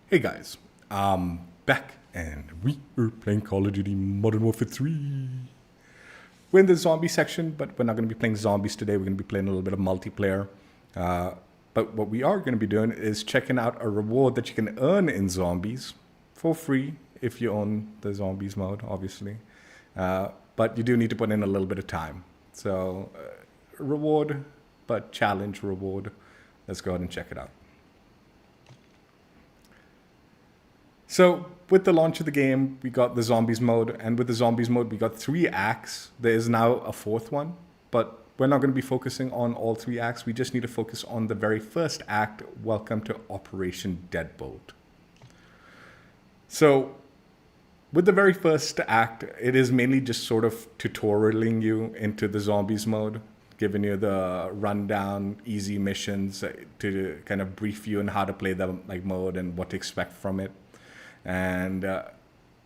Hey guys, I'm back and we are playing Call of Duty Modern Warfare 3. We're in the zombie section, but we're not going to be playing zombies today. We're going to be playing a little bit of multiplayer. But what we are going to be doing is checking out a reward that you can earn in zombies for free if you own the zombies mode, obviously. But you do need to put in a little bit of time. So, reward, but challenge reward. Let's go ahead and check it out. So with the launch of the game, we got the zombies mode, and with the zombies mode, we got 3 acts. There is now a 4th one, but we're not going to be focusing on all 3 acts. We just need to focus on the very first act, Welcome to Operation Deadbolt. So with the very first act, it is mainly just sort of tutorialing you into the zombies mode, giving you the rundown, easy missions to kind of brief you on how to play the mode and what to expect from it. And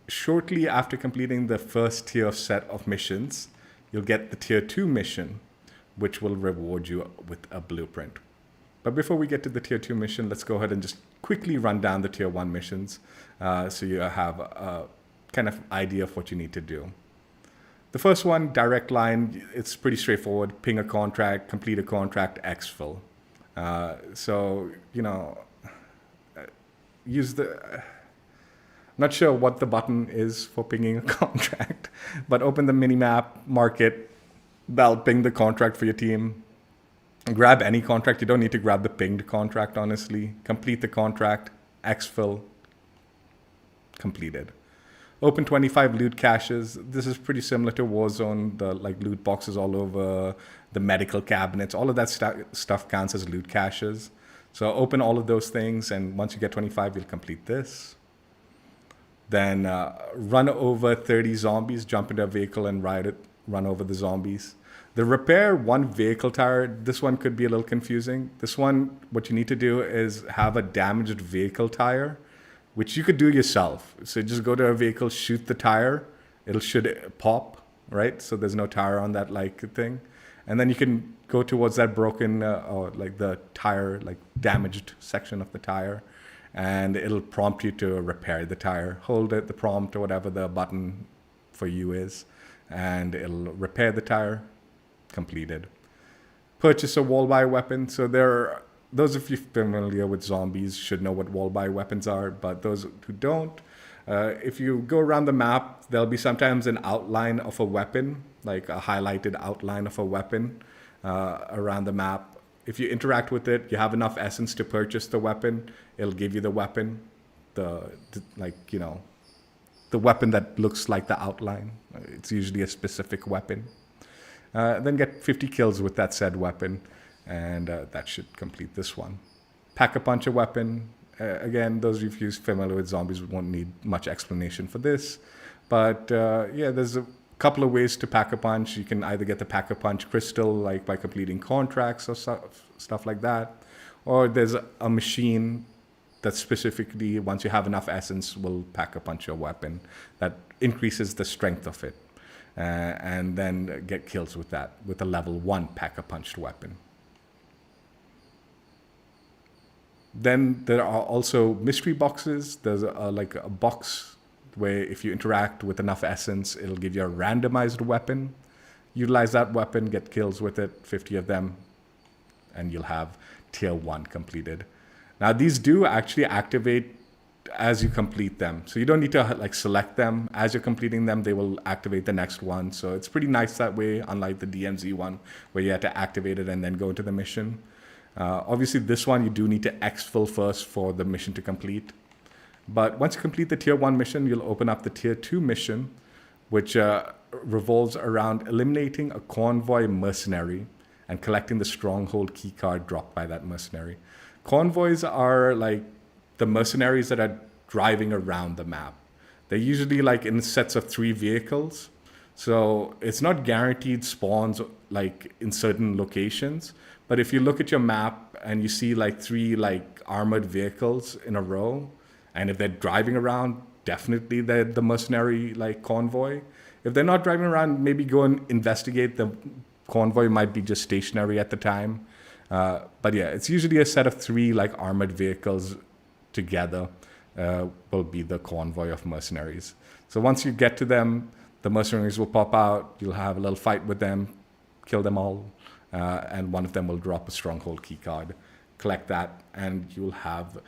shortly after completing the first tier set of missions, you'll get the tier 2 mission, which will reward you with a blueprint. But before we get to the tier 2 mission, let's go ahead and just quickly run down the tier 1 missions so you have a kind of idea of what you need to do. The first one, direct line, it's pretty straightforward. Ping a contract, complete a contract, exfil. Use the... Not sure what the button is for pinging a contract, but open the minimap, mark it, that'll ping the contract for your team. Grab any contract. You don't need to grab the pinged contract, honestly. Complete the contract, exfil, completed. Open 25 loot caches. This is pretty similar to Warzone, the loot boxes all over, the medical cabinets, all of that stuff counts as loot caches. So open all of those things, and once you get 25, you'll complete this. Then run over 30 zombies, jump into a vehicle and run over the zombies. The repair 1 vehicle tire, this one could be a little confusing. This one, what you need to do is have a damaged vehicle tire, which you could do yourself. So just go to a vehicle, shoot the tire, it should pop, right? So there's no tire on that thing. And then you can go towards that broken or the tire, damaged section of the tire, and it'll prompt you to repair the tire. Hold it, the prompt or whatever the button for you is, and it'll repair the tire. Completed. Purchase a wall-buy weapon. So those of you familiar with zombies should know what wall-buy weapons are, but those who don't, if you go around the map, there'll be sometimes an outline of a weapon, like a highlighted outline of a weapon around the map. If you interact with it, you have enough essence to purchase the weapon, it'll give you the weapon, the weapon that looks like the outline. It's usually a specific weapon. Then get 50 kills with that said weapon, and that should complete this one. Pack a punch a weapon. Again, those of you familiar with zombies won't need much explanation for this. But there's a couple of ways to pack a punch. You can either get the pack a punch crystal, by completing contracts or stuff like that, or there's a machine that specifically, once you have enough essence, will pack a punch your weapon that increases the strength of it, and then get kills with that with a level 1 pack a punched weapon. Then there are also mystery boxes. There's a box where if you interact with enough essence, it'll give you a randomized weapon. Utilize that weapon, get kills with it, 50 of them, and you'll have tier 1 completed. Now these do actually activate as you complete them. So you don't need to select them. As you're completing them, they will activate the next one. So it's pretty nice that way, unlike the DMZ one where you had to activate it and then go into the mission. Obviously this one you do need to exfil first for the mission to complete. But once you complete the tier 1 mission, you'll open up the tier 2 mission, which revolves around eliminating a convoy mercenary and collecting the stronghold keycard dropped by that mercenary. Convoys are the mercenaries that are driving around the map. They're usually in sets of 3 vehicles. So it's not guaranteed spawns in certain locations. But if you look at your map and you see 3 armored vehicles in a row, and if they're driving around, definitely they're the mercenary convoy. If they're not driving around, maybe go and investigate. The convoy might be just stationary at the time. But yeah, it's usually a set of 3 armored vehicles together will be the convoy of mercenaries. So once you get to them, the mercenaries will pop out. You'll have a little fight with them, kill them all, and one of them will drop a stronghold key card. Collect that, and you'll have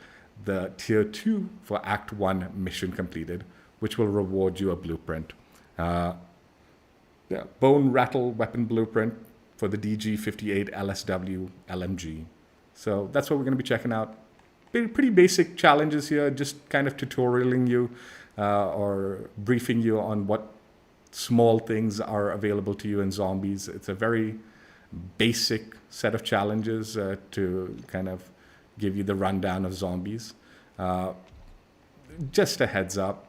the tier 2 for Act 1 mission completed, which will reward you a blueprint. Bone Rattle weapon blueprint for the DG-58 LSW LMG. So that's what we're going to be checking out. Pretty basic challenges here, just kind of tutorialing you or briefing you on what small things are available to you in zombies. It's a very basic set of challenges to kind of give you the rundown of zombies. Just a heads up.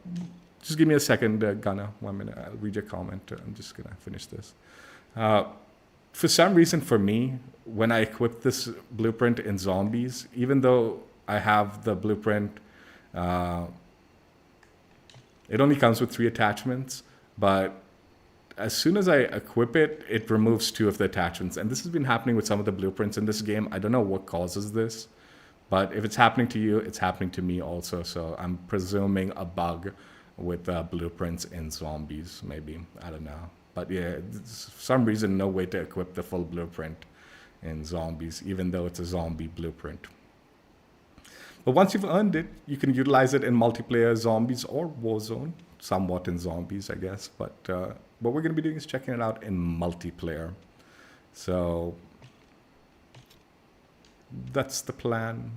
Just give me a second, Gunnar. 1 minute. I'll read your comment. I'm just going to finish this. For some reason, for me, when I equip this blueprint in zombies, even though I have the blueprint, it only comes with 3 attachments, but as soon as I equip it, it removes 2 of the attachments. And this has been happening with some of the blueprints in this game. I don't know what causes this, but if it's happening to you, it's happening to me also. So I'm presuming a bug with blueprints in zombies, maybe. I don't know. But yeah, for some reason, no way to equip the full blueprint in zombies, even though it's a zombie blueprint. But once you've earned it, you can utilize it in multiplayer zombies or Warzone, somewhat in zombies, I guess. But what we're going to be doing is checking it out in multiplayer. So that's the plan.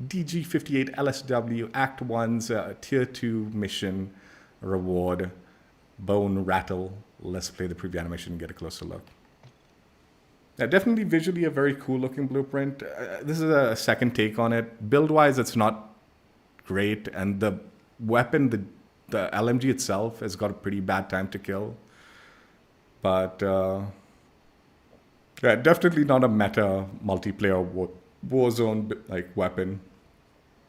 DG-58 LSW Act 1's Tier 2 mission reward, Bone Rattle. Let's play the preview animation and get a closer look. Yeah, definitely visually a very cool looking blueprint. This is a second take on it. Build wise, it's not great, and the weapon, the LMG itself, has got a pretty bad time to kill. But yeah, definitely not a meta multiplayer Warzone like weapon.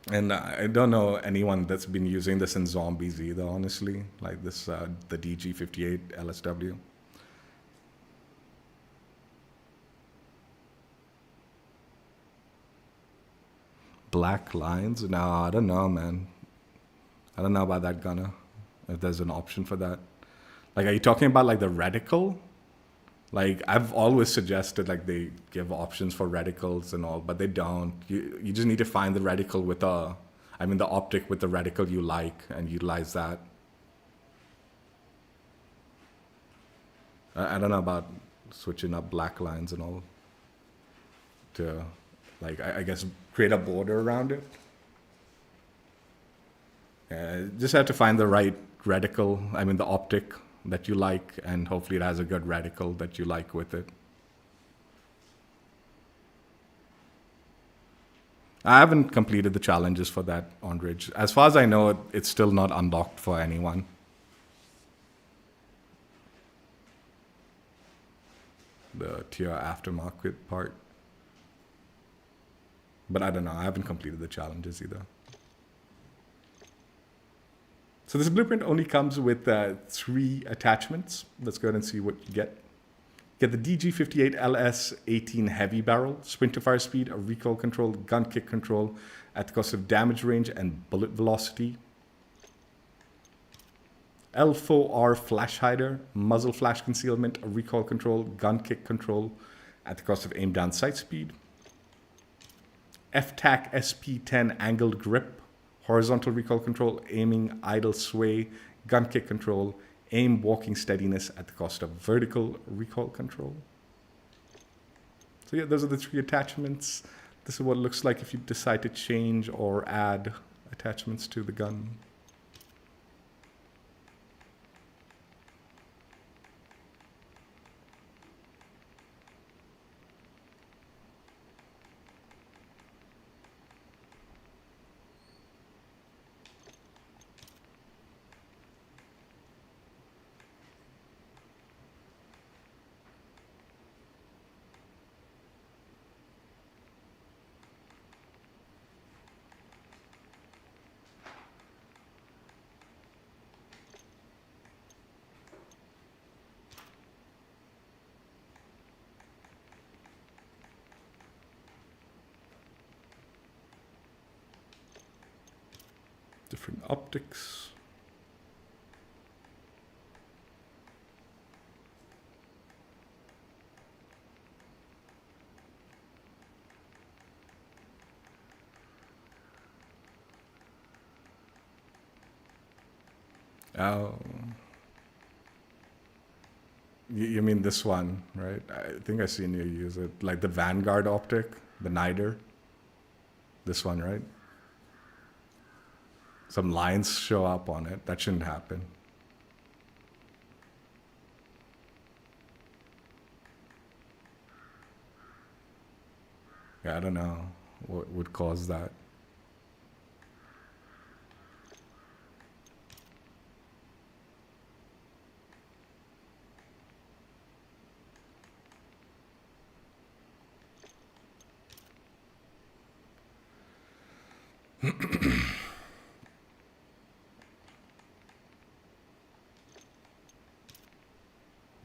And I don't know anyone that's been using this in zombies either, honestly. Like this, the DG-58 LSW. Black lines? No, I don't know, man. I don't know about that, Gunner. If there's an option for that. Like, are you talking about like the reticle? Like, I've always suggested like they give options for reticles and all, but they don't. You just need to find the reticle with the optic with the reticle you like and utilize that. I don't know about switching up black lines and all to, like, I guess create a border around it. Just have to find the right reticle, the optic that you like, and hopefully it has a good reticle that you like with it. I haven't completed the challenges for that on Ridge. As far as I know, it's still not unlocked for anyone. The tier aftermarket part. But I don't know, I haven't completed the challenges either. So this blueprint only comes with 3 attachments. Let's go ahead and see what you get. Get the DG-58 LS-18 heavy barrel, sprint to fire speed, a recoil control, gun kick control at the cost of damage range and bullet velocity. L4R flash hider, muzzle flash concealment, a recoil control, gun kick control at the cost of aim down sight speed. FTAC SP10 angled grip, horizontal recoil control, aiming idle sway, gun kick control, aim walking steadiness at the cost of vertical recoil control. So yeah, those are the 3 attachments. This is what it looks like if you decide to change or add attachments to the gun. Optics. Oh. You mean this one, right? I think I've seen you use it. Like the Vanguard optic, the Nider. This one, right? Some lines show up on it. That shouldn't happen. Yeah, I don't know what would cause that.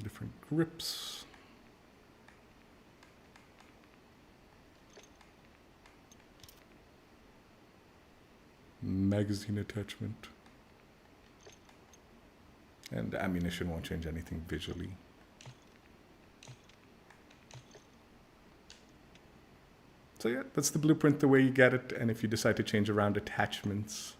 Different grips. Magazine attachment. And the ammunition won't change anything visually. So yeah, that's the blueprint the way you get it. And if you decide to change around attachments,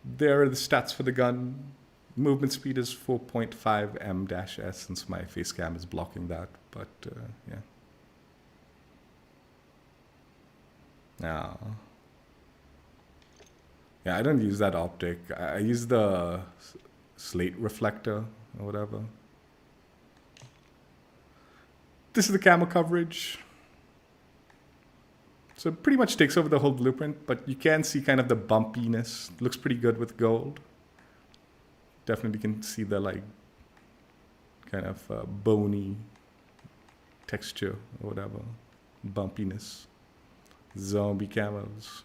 there are the stats for the gun. Movement speed is 4.5 m-s since my face cam is blocking that, but yeah. Now, yeah, I don't use that optic. I use the slate reflector or whatever. This is the camo coverage. So it pretty much takes over the whole blueprint, but you can see kind of the bumpiness. It looks pretty good with gold. Definitely can see the like kind of bony texture or whatever, bumpiness. Zombie camos.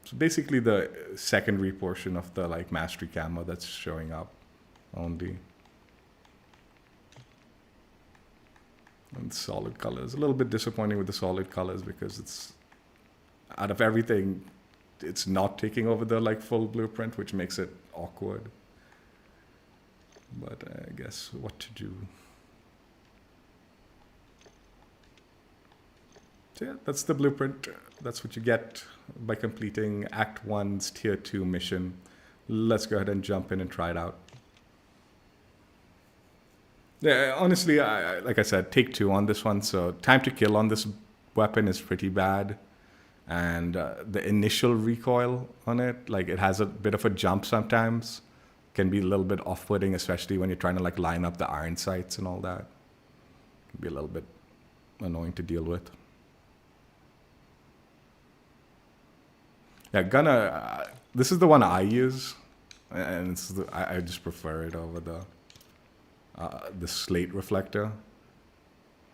So basically the secondary portion of the like mastery camo that's showing up only. And solid colors. A little bit disappointing with the solid colors because it's out of everything, it's not taking over the like full blueprint, which makes it awkward. But I guess what to do. So yeah, that's the blueprint. That's what you get by completing Act 1's Tier 2 mission. Let's go ahead and jump in and try it out. Yeah, honestly, like I said, take 2 on this one. So time to kill on this weapon is pretty bad. And the initial recoil on it, like it has a bit of a jump sometimes. Can be a little bit off-putting, especially when you're trying to like line up the iron sights and all that. Can be a little bit annoying to deal with. Yeah, Gunner, this is the one I use. And it's I just prefer it over the slate reflector.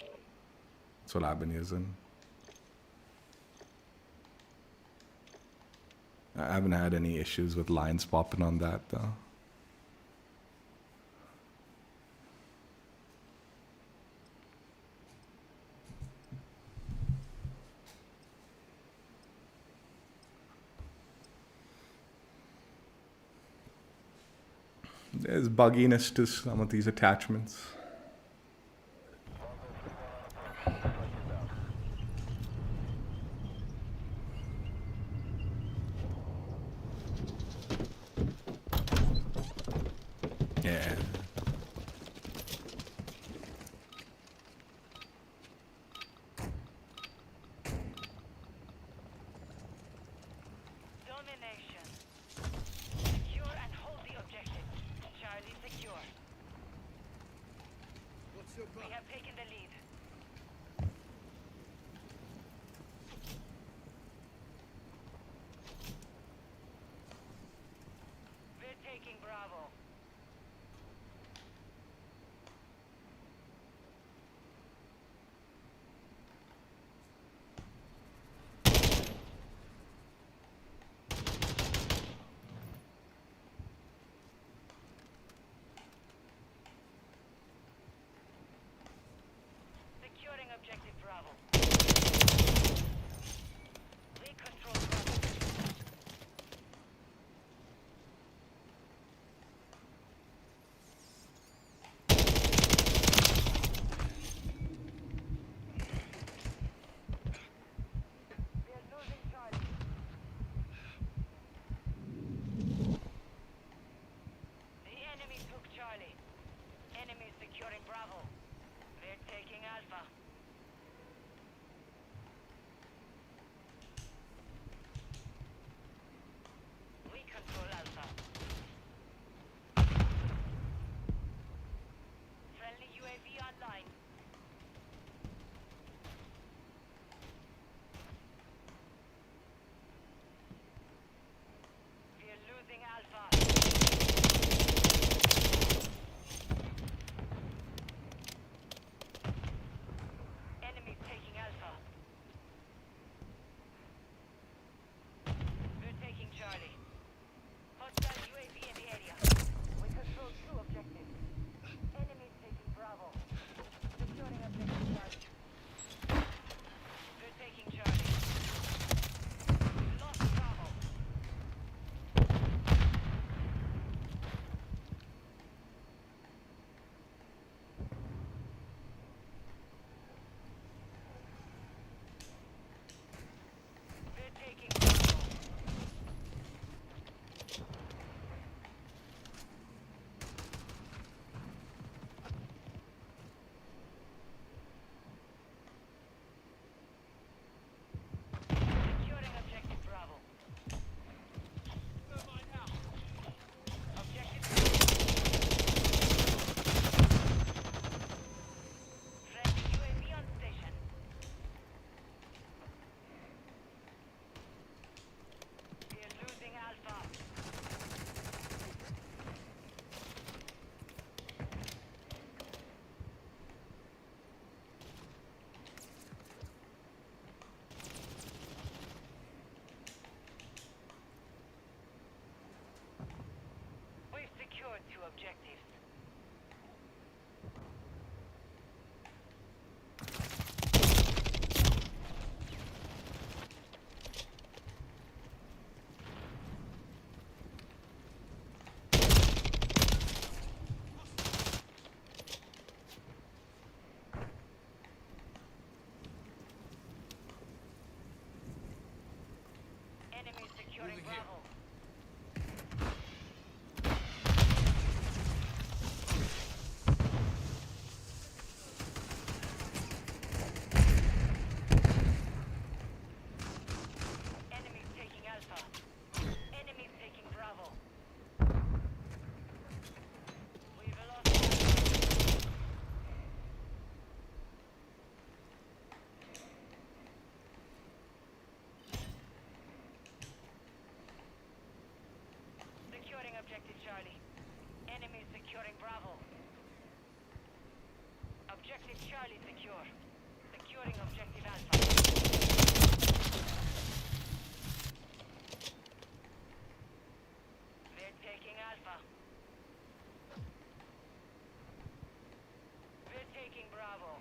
That's what I've been using. I haven't had any issues with lines popping on that though. There's bugginess to some of these attachments. Yeah. Domination. Secure and hold the objective. Charlie secure. We have taken the lead. We're taking Bravo. Charlie. Enemies securing Bravo. They're taking Alpha. We control Alpha. Friendly UAV online. We're losing Alpha. Enemies taking Alpha. We're taking Charlie. Hostile UAV in the area. We control two objectives. Enemies taking Bravo. Securing objective Charlie. We're taking Charlie. Lost Bravo. We're taking Bravo. Securing objective Bravo. Objective friendly UAV on station. We're losing Alpha. We've secured two objectives. Enemies securing Bravo. Enemies taking Alpha. Enemies taking Bravo. We've lost Alpha. Securing objective Charlie. Enemies securing Bravo. Objective Charlie secure. Securing objective Alpha. We're taking Alpha. We're taking Bravo.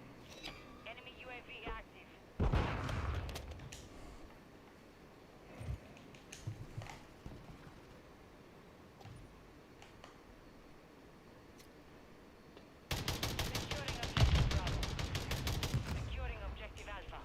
Enemy UAV active. Securing objective Bravo. Securing objective Alpha.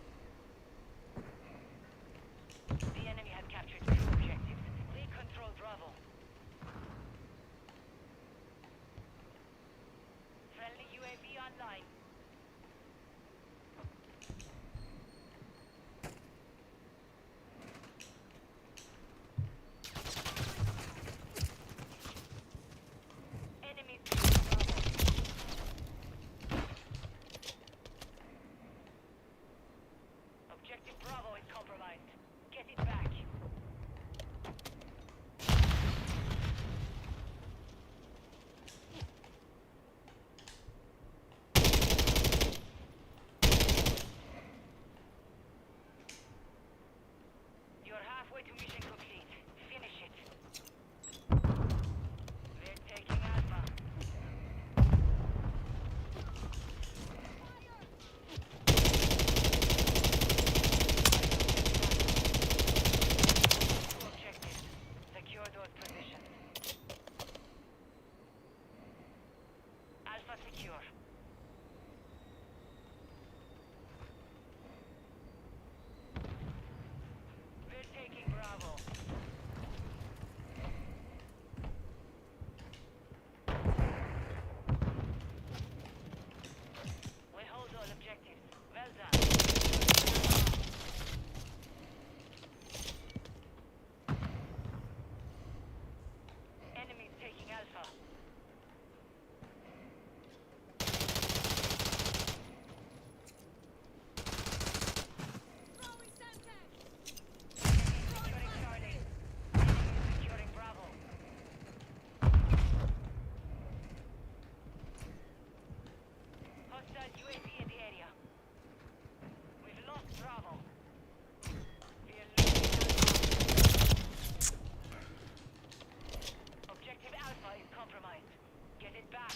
back.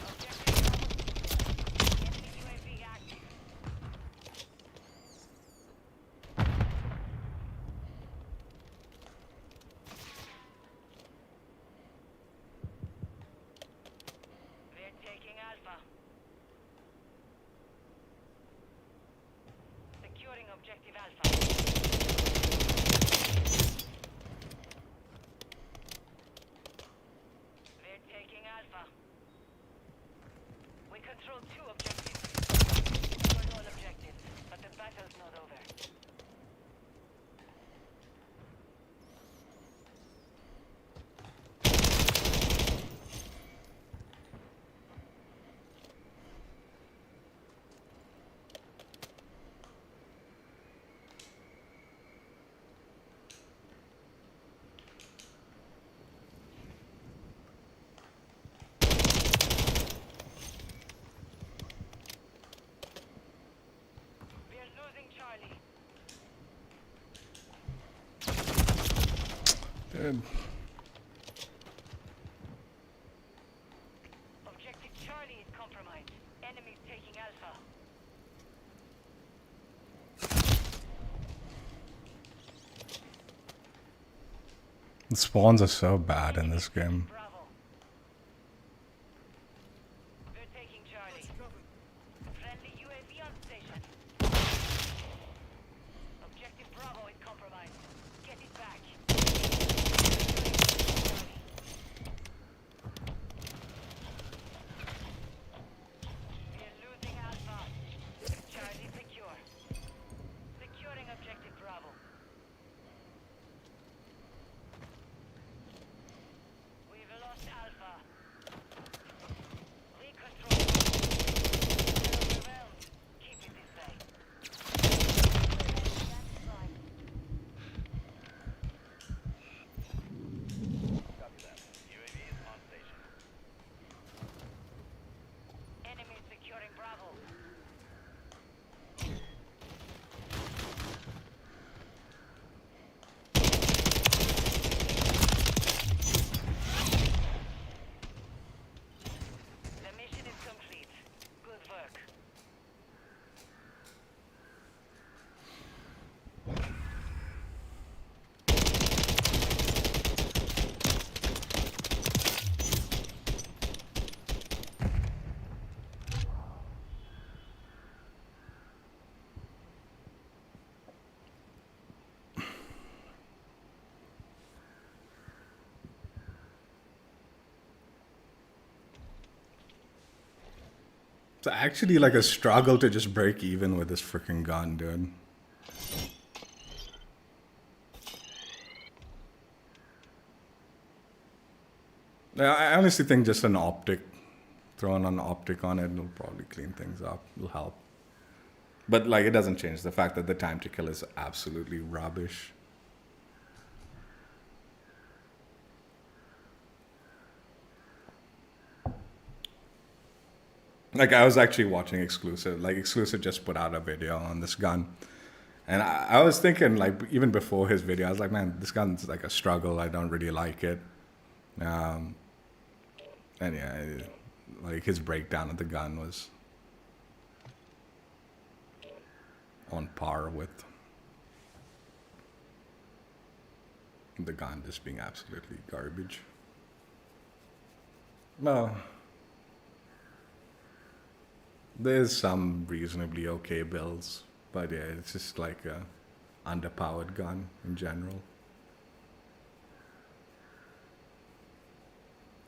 Objective enemy UAV active. We're taking Alpha. Securing objective Alpha. We're taking Alpha. We control 2 objectives. Secured all objectives, but the battle's not over. We're losing Charlie. Dude. Objective Charlie is compromised. Enemies taking Alpha. The spawns are so bad in this game. Bravo. We're taking Charlie. Friendly UAV on station. Objective Bravo is compromised. Get it back. We're losing Alpha. Charlie secure. Securing objective Bravo. We've lost Alpha. We control. We're overwhelmed. Keep it this way. That's fine. UAV is on station. Enemy securing Bravo. The mission is complete. Good work. It's actually like a struggle to just break even with this freaking gun, dude. I honestly think just an optic, throwing an optic on it will probably clean things up. It'll help. But like, it doesn't change the fact that the time to kill is absolutely rubbish. Like, I was actually watching Exclusive. Like, Exclusive just put out a video on this gun. And I was thinking, like, even before his video, I was like, man, this gun's like a struggle. I don't really like it. And yeah, like, his breakdown of the gun was on par with the gun just being absolutely garbage. No. There's some reasonably okay builds, but yeah, it's just like a underpowered gun in general.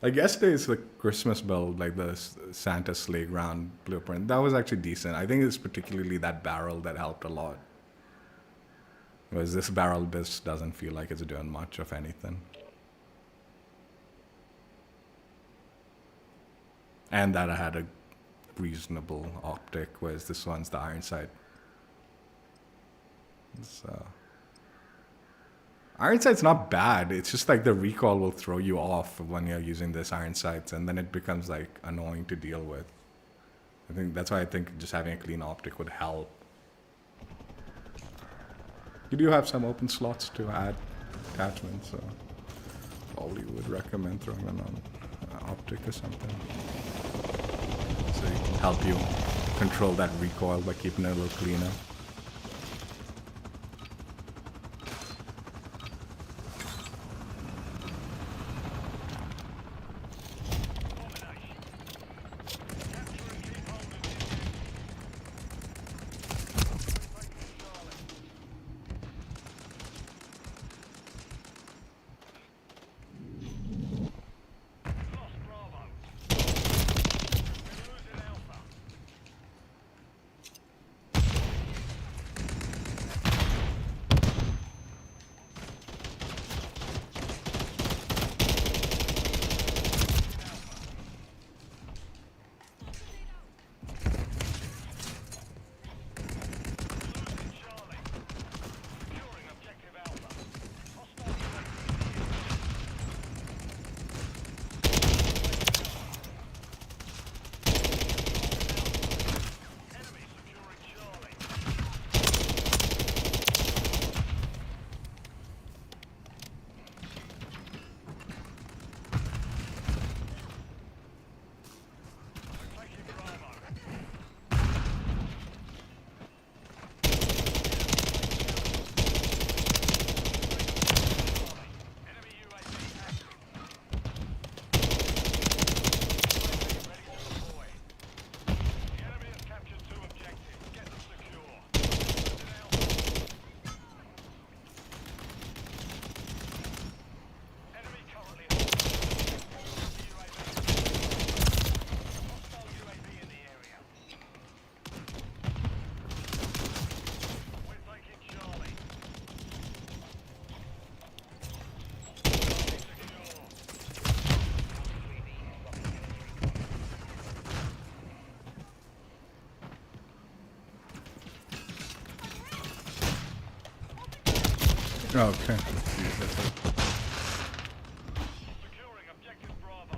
Like yesterday's the Christmas build, like the Santa sleigh ground blueprint, that was actually decent. I think it's particularly that barrel that helped a lot. Whereas this barrel just doesn't feel like it's doing much of anything. And that I had a reasonable optic, whereas this one's the iron sight. Iron sight's not bad. It's just like the recoil will throw you off when you're using this iron sights, and then it becomes like annoying to deal with. I think that's why I think just having a clean optic would help. You do have some open slots to add attachments, so probably would. would recommend throwing one on optic or something, so it can help you control that recoil by keeping it a little cleaner. Okay. Securing objective Bravo.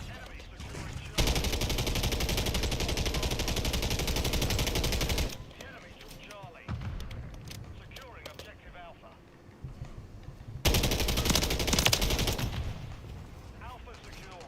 Enemy securing Charlie. The enemy took Charlie. Securing objective Alpha. Alpha secure.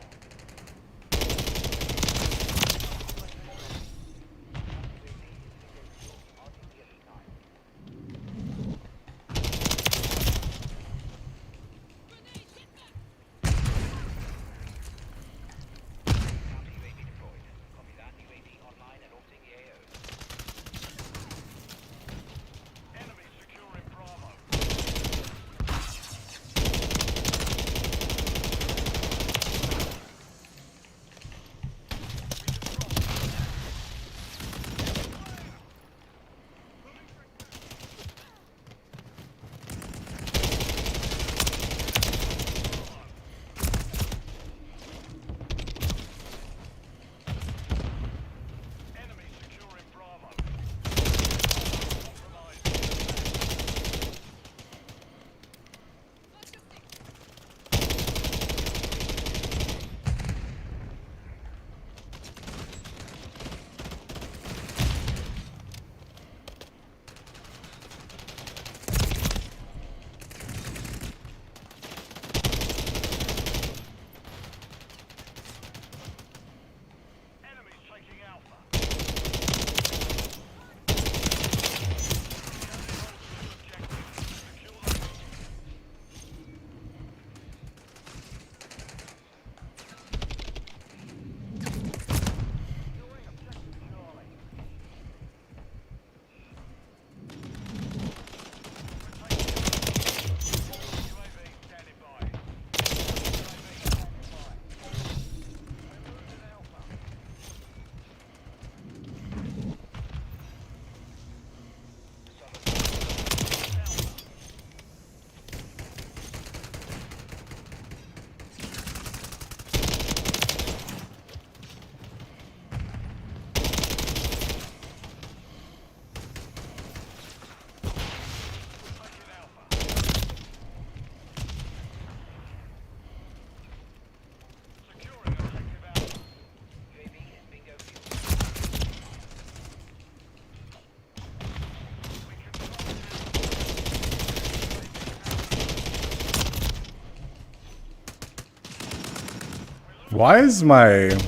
Why is my... Enemies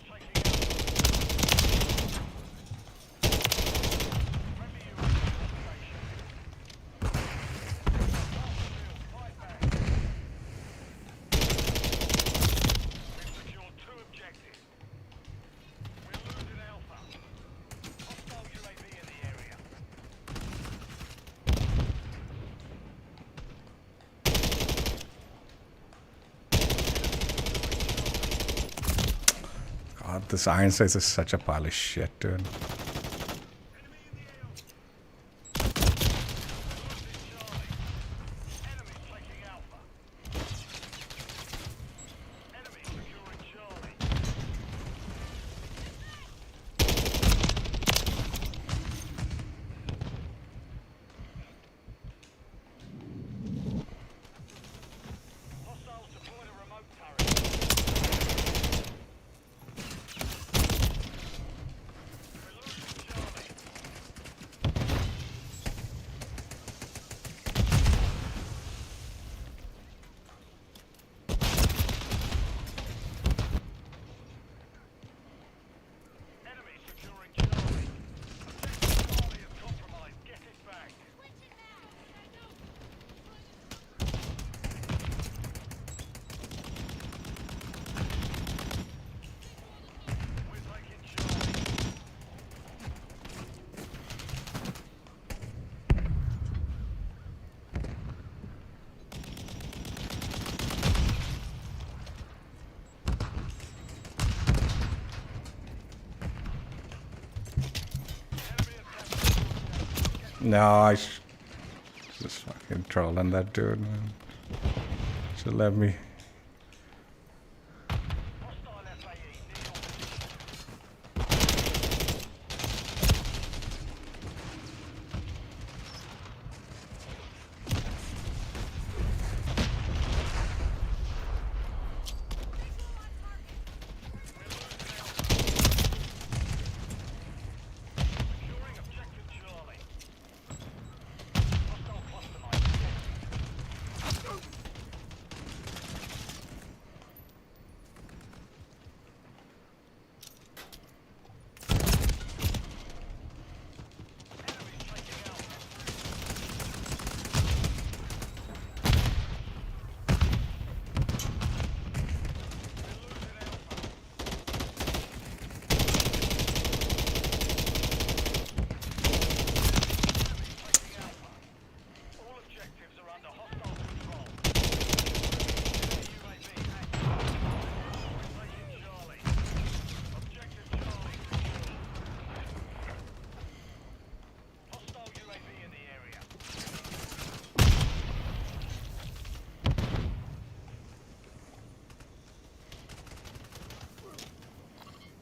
taking out. Friendly UAV on station. Fight back. We've secured 2 objectives. We're losing Alpha. Hostile UAV in the area. God, this Iron Sights is such a pile of shit, dude. Enemy taking Alpha. Enemy securing Charlie. Hostiles deployed a remote turret. We're losing Charlie. Enemy securing Charlie. Objective Charlie is compromised. Get it back. We're taking Charlie. No, I just fucking trolling that dude, man. Should let me. Hostile FAE near your position. Securing objective Charlie. Hostile cluster mine. Enemies taking Alpha. We're losing Alpha. Taking Alpha. All objectives are under hostile control. UAV active. We're taking Charlie. Objective Charlie secured. Hostile UAV in the area.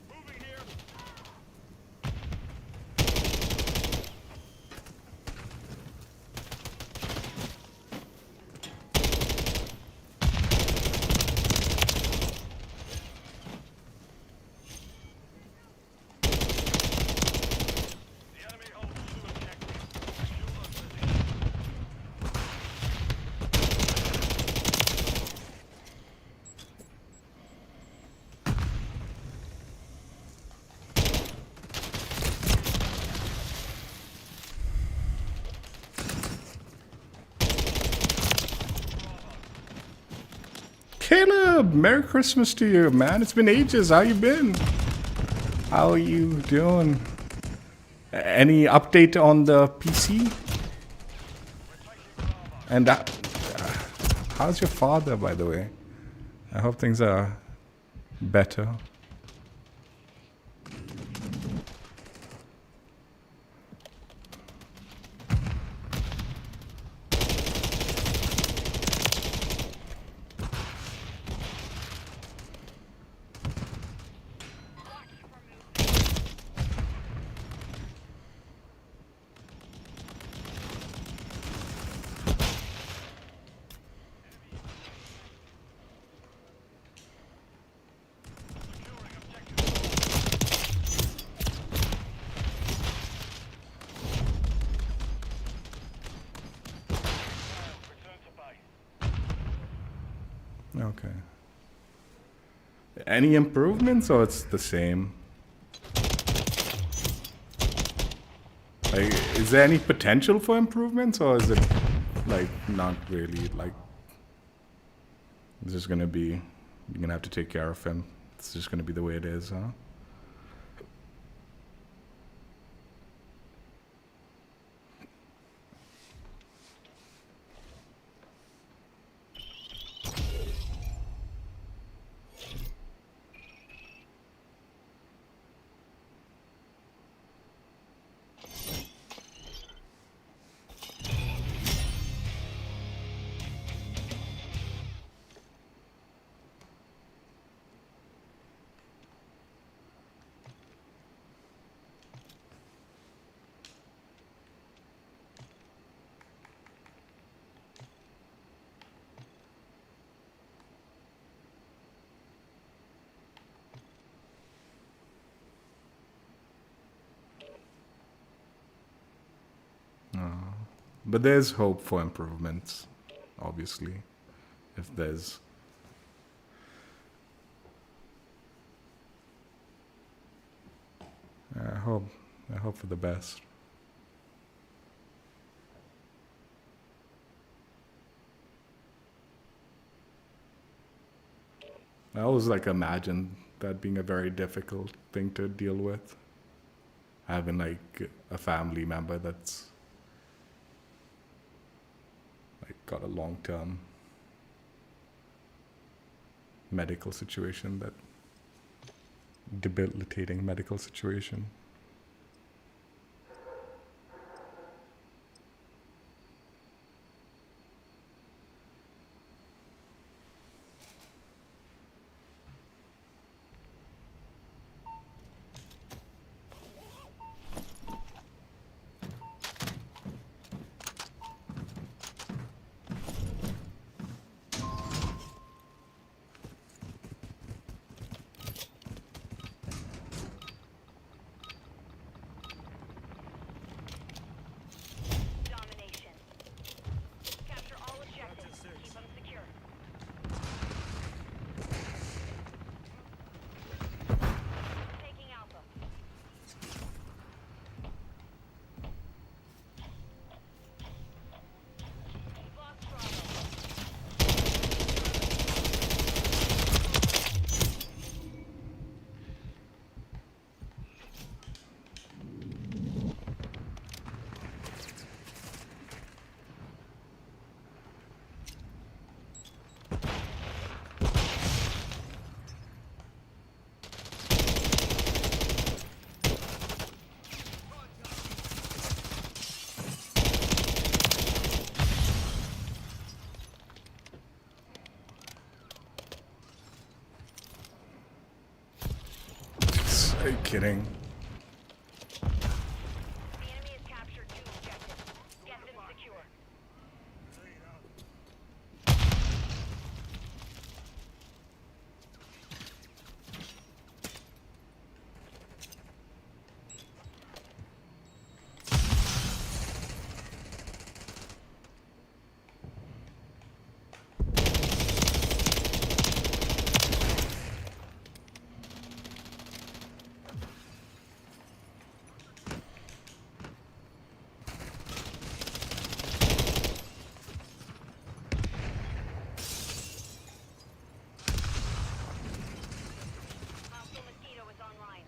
Moving here. The enemy holds 2 objectives. Secure those positions. Caleb, Merry Christmas to you, man. It's been ages. How you been? How are you doing? Any update on the PC? And that, how's your father, by the way? I hope things are better. Secure Okay. Any improvements, or it's the same? Like, is there any potential for improvements, or is it like not really? Like, it's just gonna be, you're gonna have to take care of him. It's just gonna be the way it is, huh? But there's hope for improvements, obviously. If there's I hope for the best. I always like imagine that being a very difficult thing to deal with. Having like a family member that's like got a long-term medical situation, that debilitating medical situation. Domination. Capture all objectives. Keep them secure. Taking Alpha. We've lost Bravo. Are you kidding? The enemy has captured 2 objectives. Get them secure. Hostile Mosquito is online.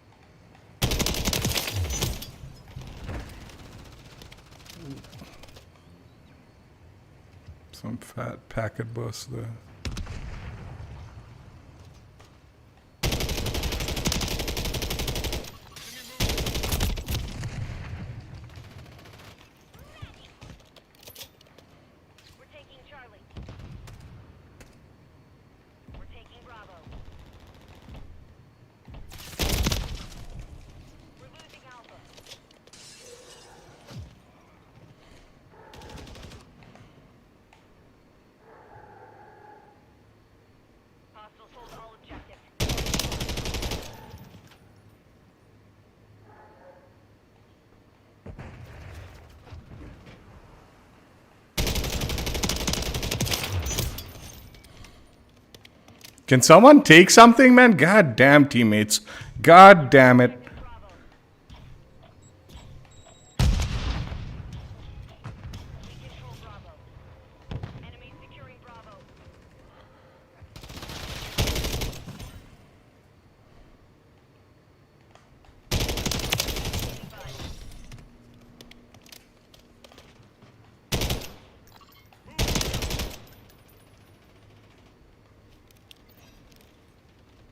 Some fat packet bus there. We're taking Charlie. We're taking Bravo. We're losing Alpha. Can someone take something, man? God damn, teammates. God damn it. Bravo. We control Bravo. Enemy securing Bravo.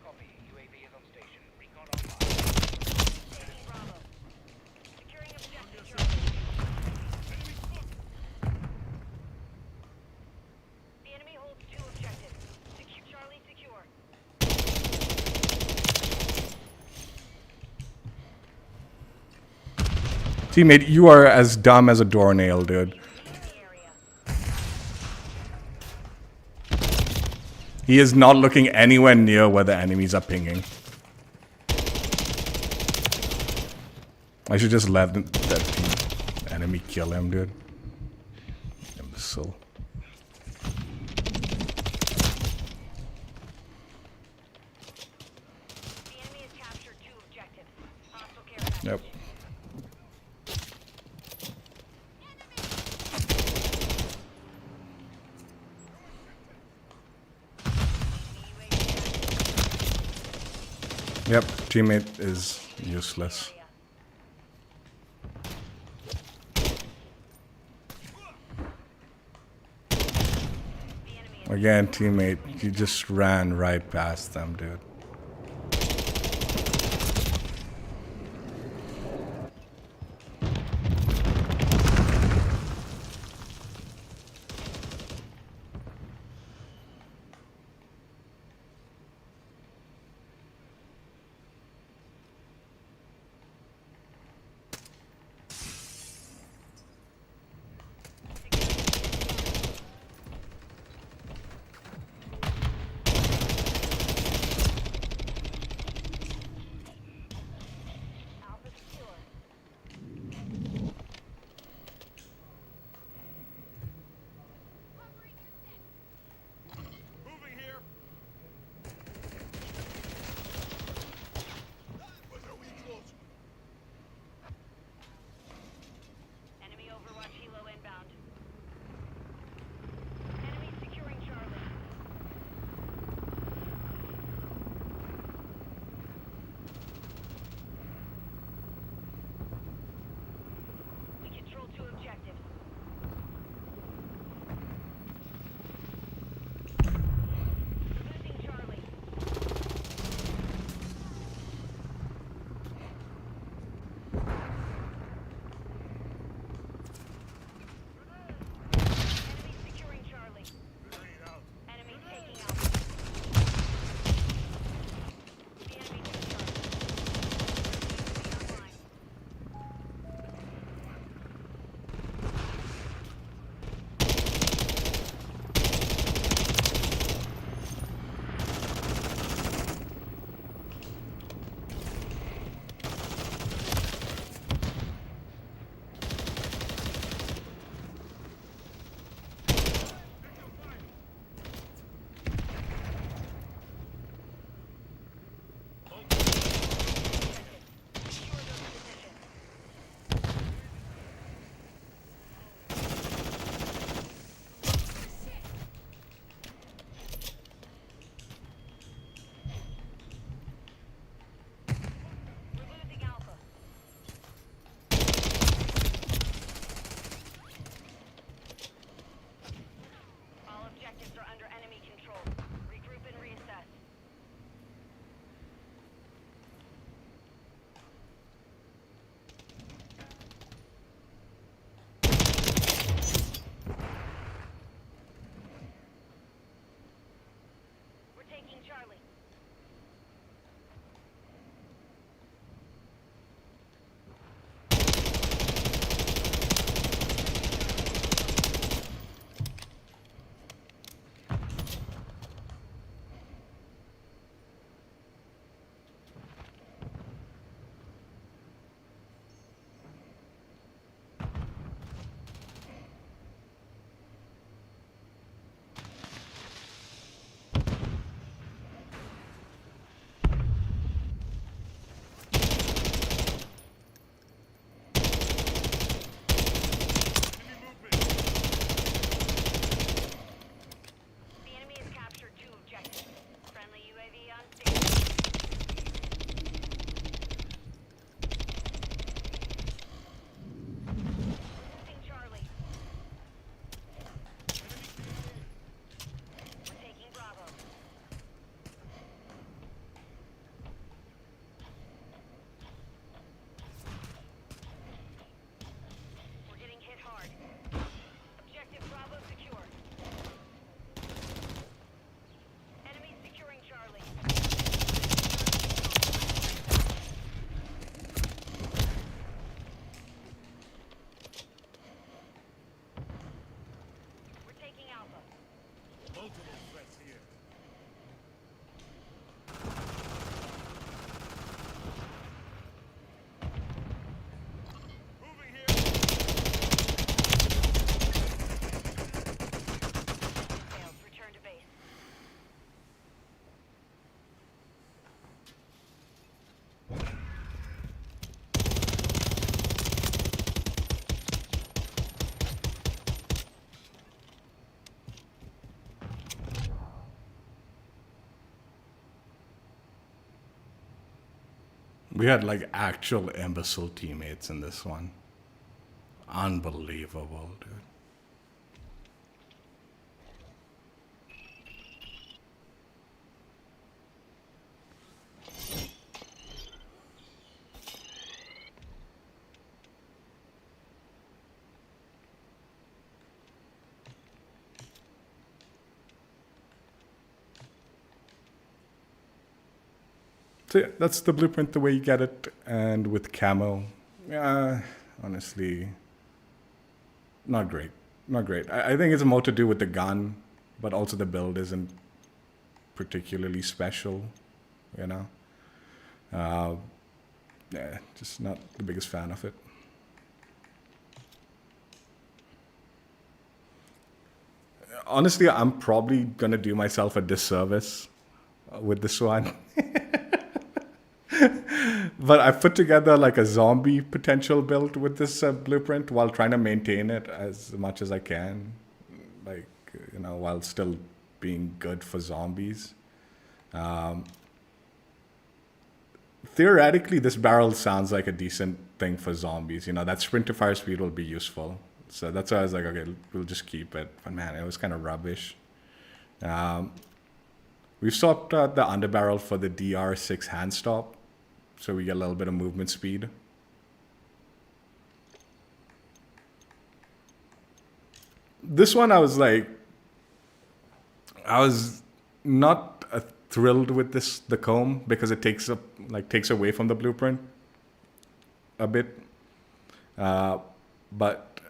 Copy. UAV is on station. Recon online. Taking Bravo. Securing objective Charlie. The enemy holds 2 objectives. Charlie secure. Teammate, you are as dumb as a doornail, dude. In the area. He is not looking anywhere near where the enemies are pinging. I should just let that enemy kill him, dude. Imbecile. The enemy has captured 2 objectives. Hostile care package. Yep. Yep, teammate is useless. Again, teammate, you just ran right past them, dude. We had like actual imbecile teammates in this one. Unbelievable, dude. So yeah, that's the blueprint the way you get it. And with camo, honestly, not great. Not great. I think it's more to do with the gun, but also the build isn't particularly special, you know? Yeah, just not the biggest fan of it. Honestly, I'm probably going to do myself a disservice with this one. But I put together like a zombie potential build with this blueprint while trying to maintain it as much as I can. Like, you know, while still being good for zombies. Theoretically, this barrel sounds like a decent thing for zombies. You know, that sprint to fire speed will be useful. So that's why I was like, okay, we'll just keep it. But man, it was kind of rubbish. We've swapped out the underbarrel for the DR6 hand stop, so we get a little bit of movement speed. This one, I was not thrilled with the comb because it takes away from the blueprint a bit. But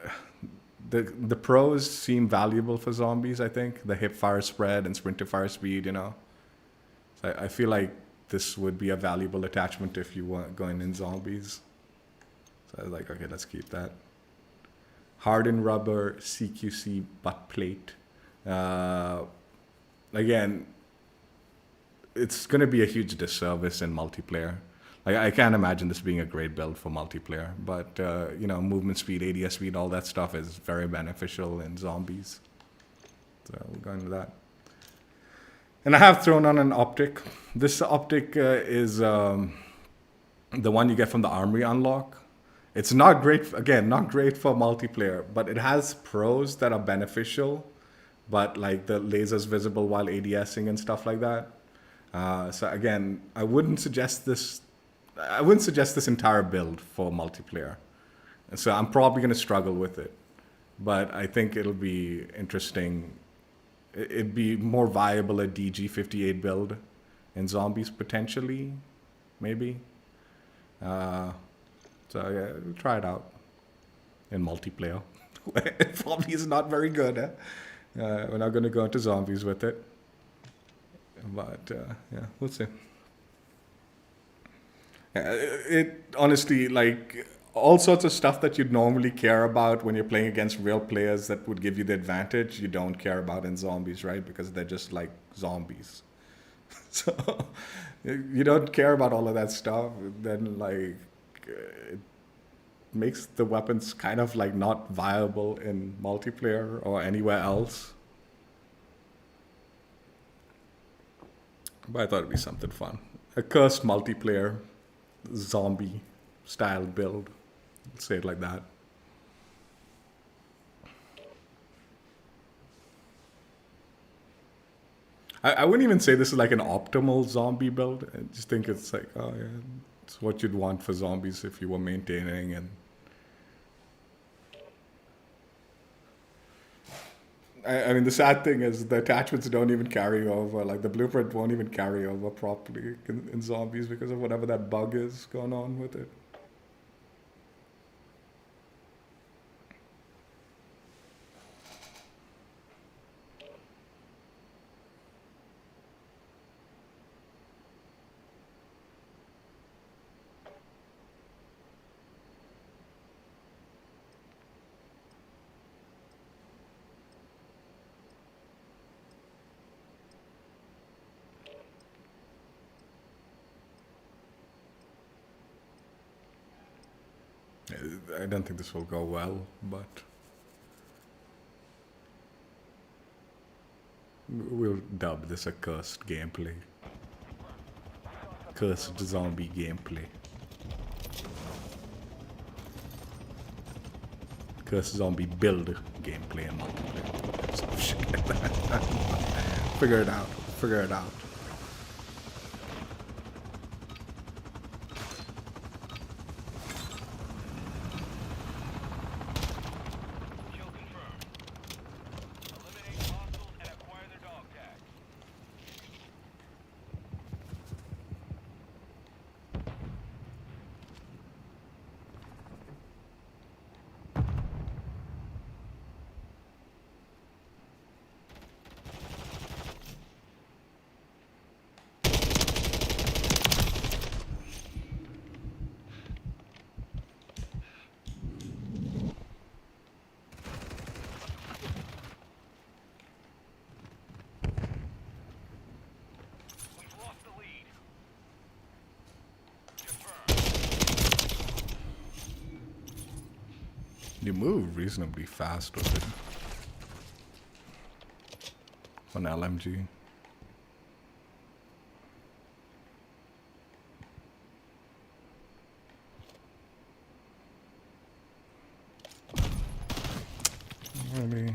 the pros seem valuable for zombies, I think. The hip fire spread and sprint to fire speed, you know. So I feel like this would be a valuable attachment if you want going in zombies. So I was like, okay, let's keep that. Hardened rubber CQC butt plate. Again, it's going to be a huge disservice in multiplayer. Like, I can't imagine this being a great build for multiplayer, but you know, movement speed, ADS speed, all that stuff is very beneficial in zombies. So we'll go into that. And I have thrown on an optic. This optic is the one you get from the armory unlock. It's not great, again, not great for multiplayer, but it has pros that are beneficial, but like the lasers visible while ADSing and stuff like that. So again, I wouldn't suggest this entire build for multiplayer. So I'm probably going to struggle with it, but I think it'll be interesting. It'd be more viable a DG-58 build in zombies potentially, maybe. So yeah, we'll try it out in multiplayer. It probably is not very good. We're not going to go into zombies with it, but yeah, we'll see. It honestly, like, all sorts of stuff that you'd normally care about when you're playing against real players that would give you the advantage, you don't care about in zombies, right? Because they're just like zombies. So you don't care about all of that stuff. Then like it makes the weapons kind of like not viable in multiplayer or anywhere else. But I thought it'd be something fun. A cursed multiplayer zombie style build. Let's say it like that. I wouldn't even say this is like an optimal zombie build. I just think it's like, oh yeah, it's what you'd want for zombies if you were maintaining. And I mean, the sad thing is the attachments don't even carry over. Like the blueprint won't even carry over properly in zombies because of whatever that bug is going on with it. I don't think this will go well, but we'll dub this a cursed gameplay. Cursed zombie gameplay. Curse Zombie build gameplay and multiplayer. Some shit like that. Figure it out. Figure it out. Kill confirmed. Eliminate hostiles and acquire their dog tags. We've lost the lead. Confirmed. You move reasonably fast with it. On LMG. Really?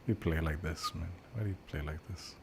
You play like this, man. Why do you play like this?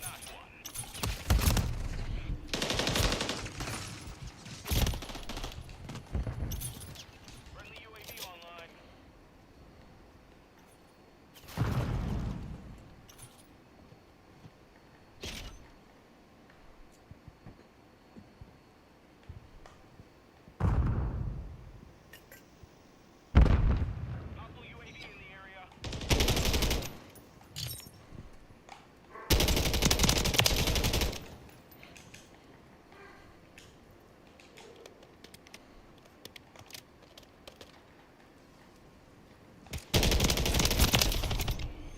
Nice one. Friendly UAV online. Hostile UAV in the area.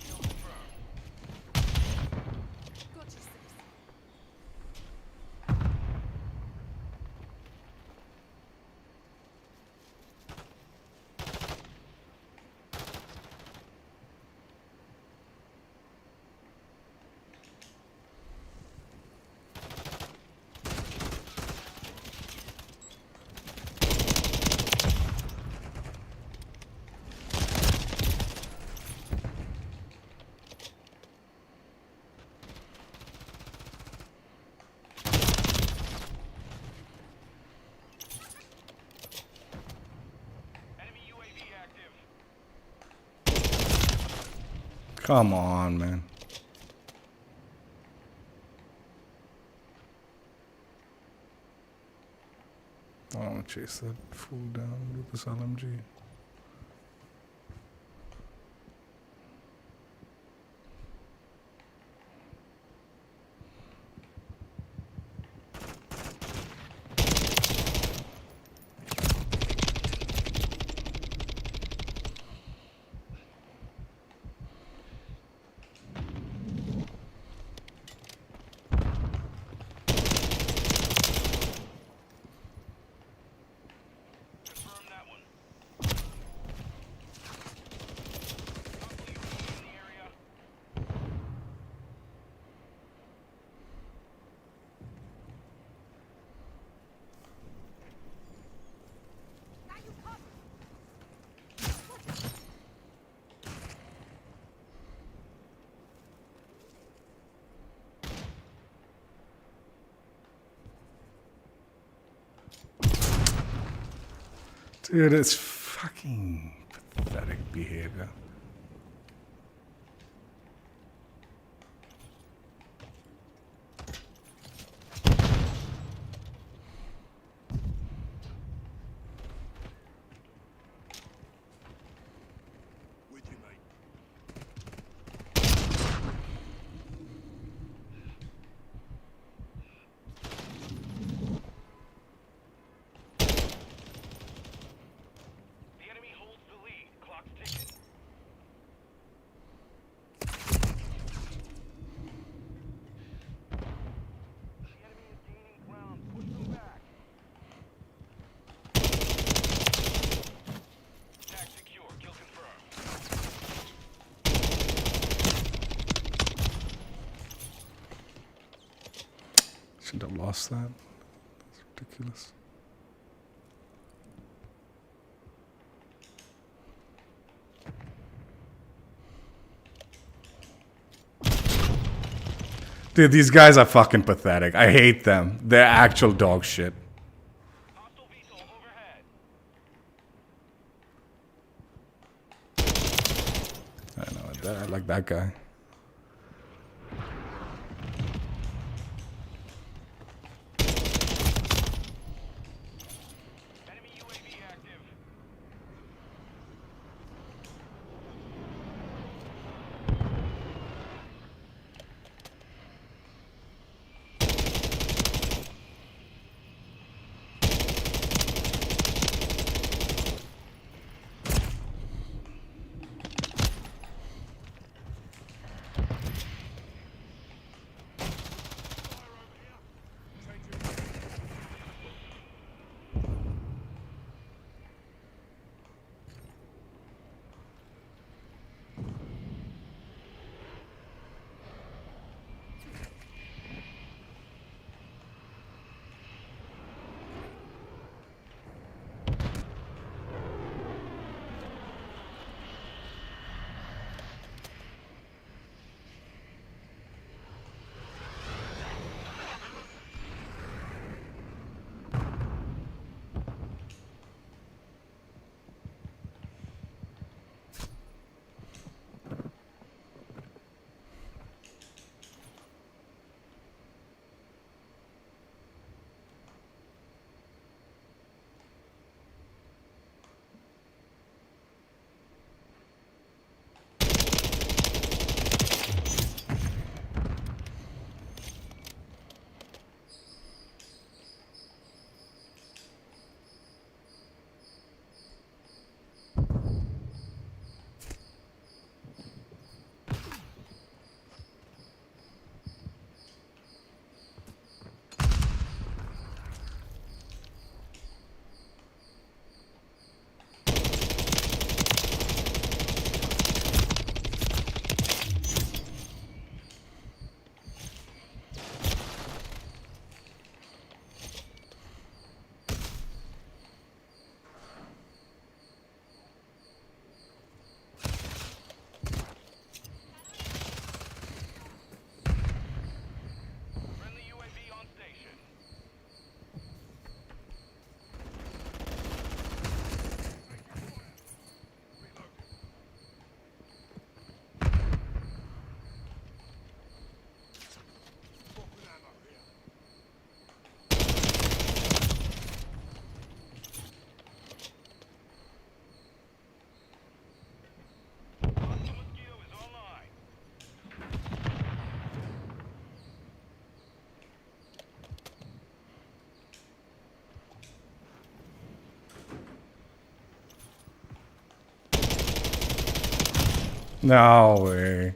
Kill confirmed. Enemy UAV active. Come on, man. I don't want to chase that fool down with this LMG. Confirm that one. Hostile UAV in the area. Dude, it's fucking pathetic behavior. lost that. That's ridiculous. Dude, these guys are fucking pathetic. I hate them. They're actual dog shit. Hostile VTOL overhead. I know. I like that guy. Enemy UAV active. Friendly UAV on station. Hostile mosquito is online. No way.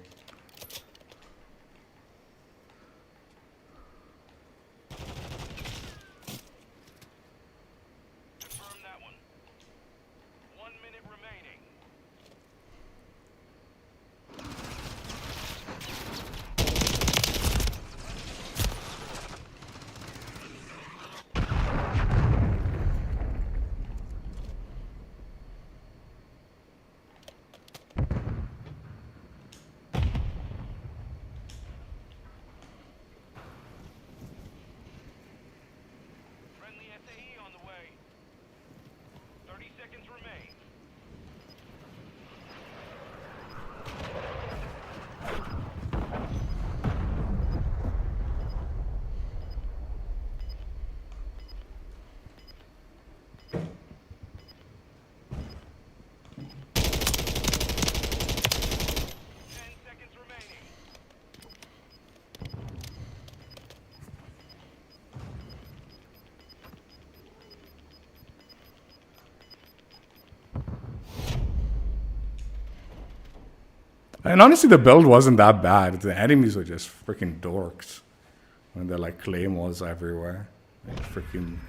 Confirm that one. 1 minute remaining. Friendly SAE on the way. 30 seconds remain. And honestly, the build wasn't that bad. The enemies were just freaking dorks. And they're like claymores everywhere. Like freaking.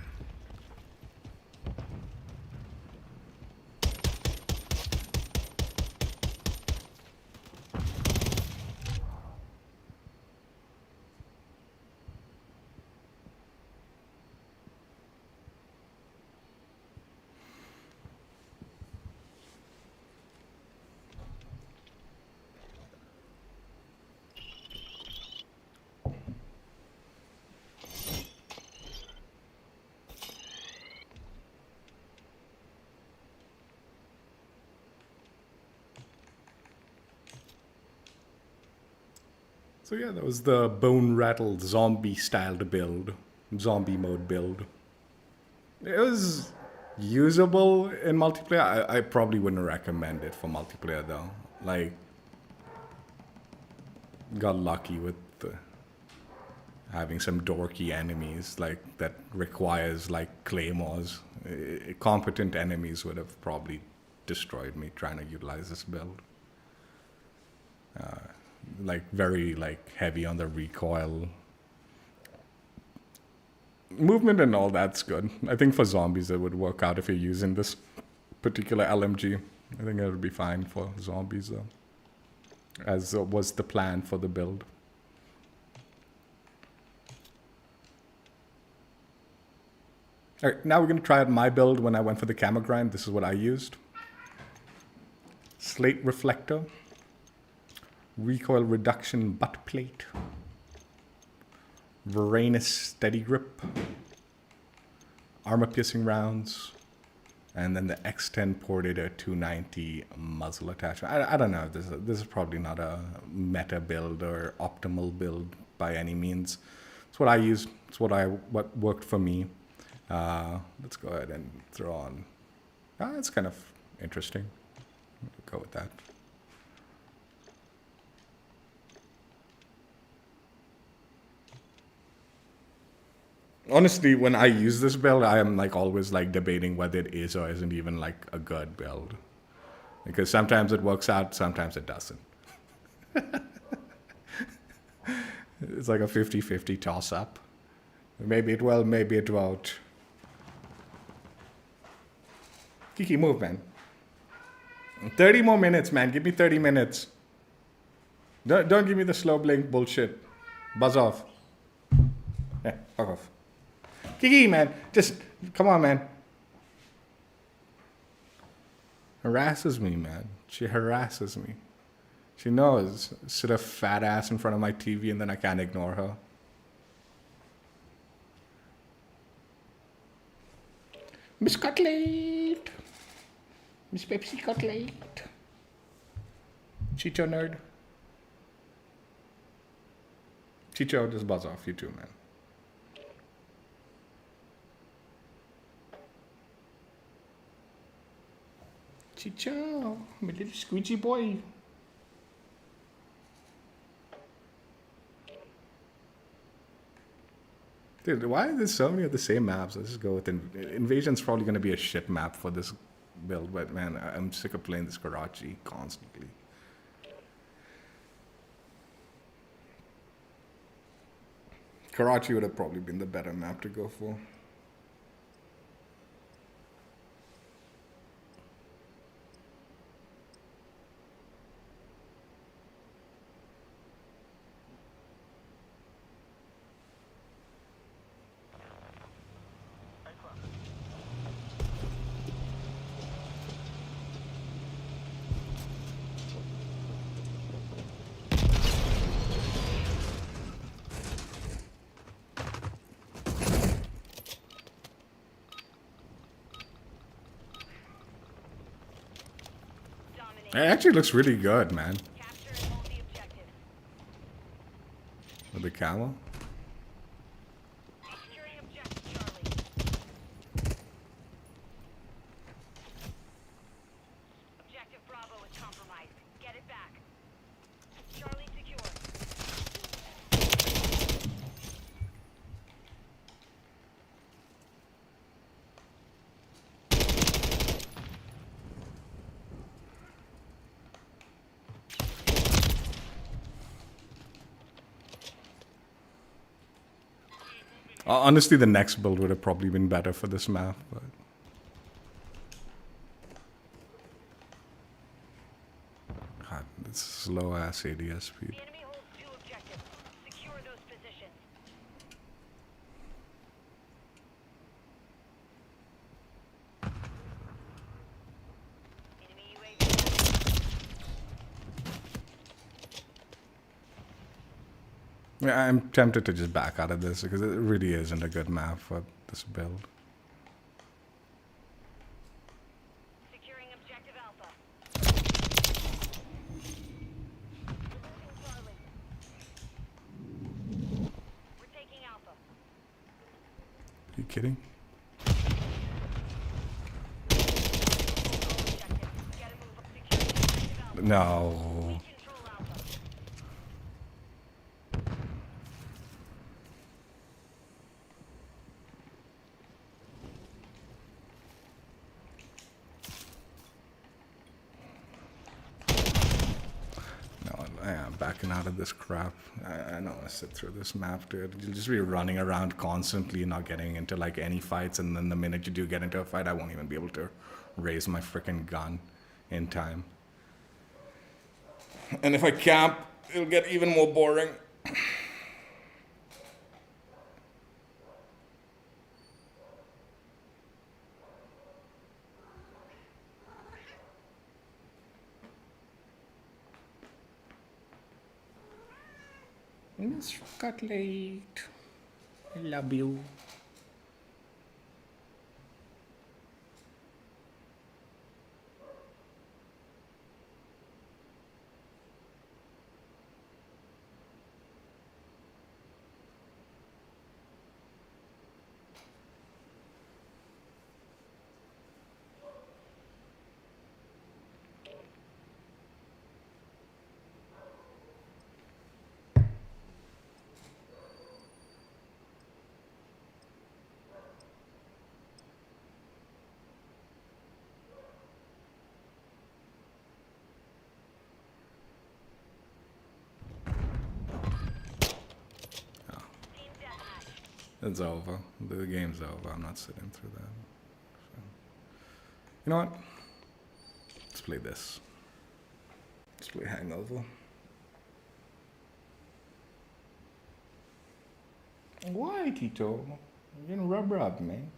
So yeah, that was the Bone Rattle zombie styled build, zombie mode build. It was usable in multiplayer. I probably wouldn't recommend it for multiplayer though. Like, got lucky with having some dorky enemies like that requires like claymores. Competent enemies would have probably destroyed me trying to utilize this build. Like very like heavy on the recoil. Movement and all that's good. I think for zombies it would work out if you're using this particular LMG. I think it would be fine for zombies though, as was the plan for the build. All right, now we're going to try out my build when I went for the camo grind. This is what I used. Slate reflector, recoil reduction butt plate, Varanus steady grip, armor piercing rounds, and then the X10 Portator 290 muzzle attachment. I don't know. This is probably not a meta build or optimal build by any means. It's what I used. It's what worked for me. Let's go ahead and throw on. It's kind of interesting. Go with that. Honestly, when I use this build, I am like always like debating whether it is or isn't even like a good build. Because sometimes it works out, sometimes it doesn't. It's like a 50-50 toss-up. Maybe it will, maybe it won't. Kiki, move, man. 30 more minutes, man. Give me 30 minutes. Don't give me the slow blink bullshit. Buzz off. Yeah, fuck off. Kiki, man. Just, come on, man. Harasses me, man. She harasses me. She knows. Sit a fat ass in front of my TV and then I can't ignore her. Miss Cutlet. Miss Pepsi Cutlet. Chicho nerd. Chicho, just buzz off. You too, man. Chicho, my little squeegee boy. Dude, why are there so many of the same maps? Let's just go with Invasion's probably going to be a shit map for this build, but man, I'm sick of playing this Karachi constantly. Karachi would have probably been the better map to go for. It actually looks really good, man. Capture and hold the objective. With the camo. Securing objective, Charlie. Objective Bravo is compromised. Get it back. Charlie secure. Honestly, the next build would have probably been better for this map, but God, this slow ass ADS speed. The enemy holds 2 objectives. Secure those positions. Enemy UAV. Yeah, I'm tempted to just back out of this because it really isn't a good map for this build. Securing objective Alpha. Losing Charlie. kidding? No. No, I'm backing out of this crap. I don't want to sit through this map, dude. You'll just be running around constantly, not getting into like any fights, and then the minute you do get into a fight, I won't even be able to raise my freaking gun in time. And if I camp, it'll get even more boring. Miss Cutlet, I love you. It's over. The game's over. I'm not sitting through that. So. You know what? Let's play this. Let's play Hangover. Why, Tito? You're gonna rub, man.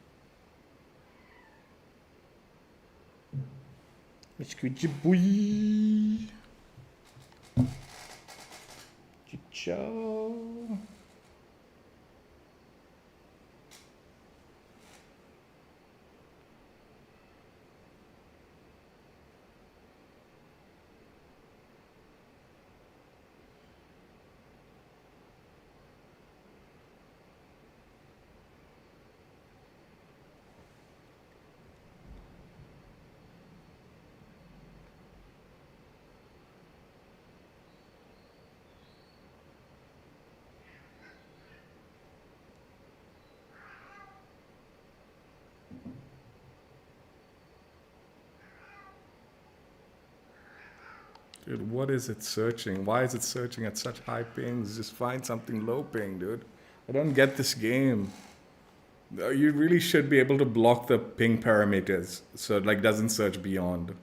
Squidgy boy. Chicho. Dude, what is it searching? Why is it searching at such high pings? Just find something low ping, dude. I don't get this game. You really should be able to block the ping parameters so it like doesn't search beyond.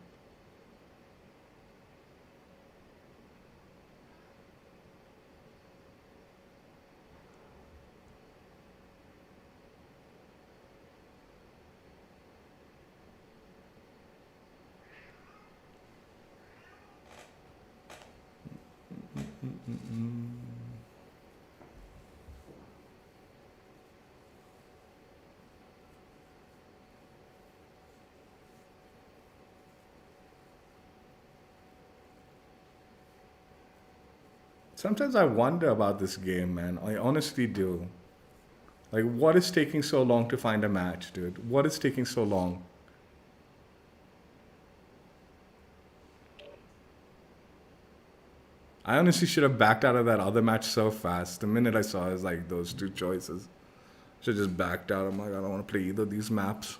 Sometimes I wonder about this game, man. I honestly do. Like, what is taking so long to find a match, dude? What is taking so long? I honestly should have backed out of that other match so fast. The minute I saw it was like those two choices. Should have just backed out. I'm like, I don't want to play either of these maps.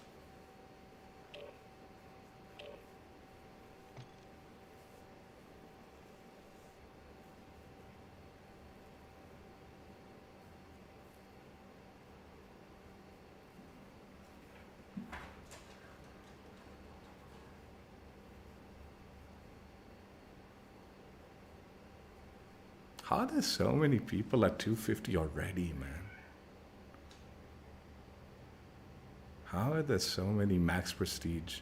How are there so many people at 250 already, man? How are there so many max prestige?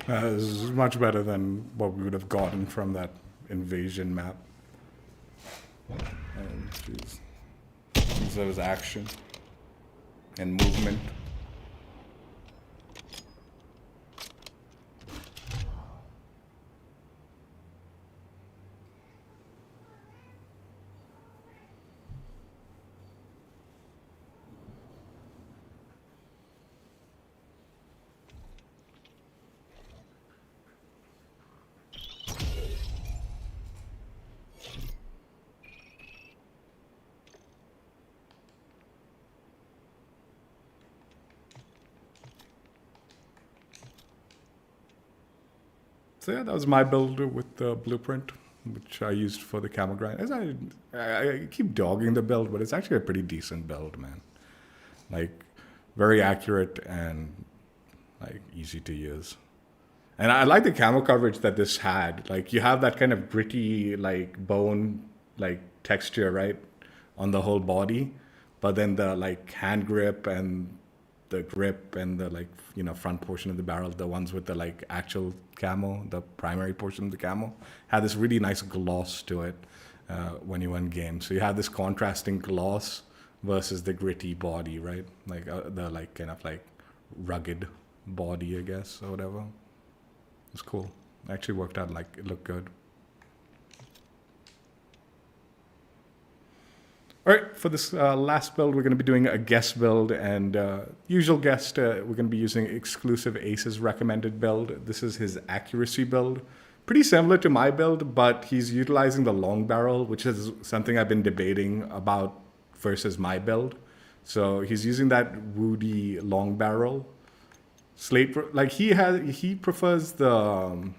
This is much better than what we would have gotten from that invasion map. And jeez. There was action and movement. So yeah, that was my build with the blueprint, which I used for the camo grind. As I keep dogging the build, but it's actually a pretty decent build, man. Like, very accurate and like easy to use. And I like the camo coverage that this had. Like, you have that kind of gritty, like bone, like texture, right, on the whole body, but then the like hand grip and the grip and the like, you know, front portion of the barrel, the ones with the like actual camo, the primary portion of the camo, had this really nice gloss to it when you went game. So you have this contrasting gloss versus the gritty body, right? Like the like kind of like rugged body, I guess, or whatever. It's cool. Actually worked out, like it looked good. All right, for this last build, we're going to be doing a guest build, and usual guest, we're going to be using TheXclusiveAce's recommended build. This is his accuracy build. Pretty similar to my build, but he's utilizing the long barrel, which is something I've been debating about versus my build. So he's using that woody long barrel. Slate, like he prefers the,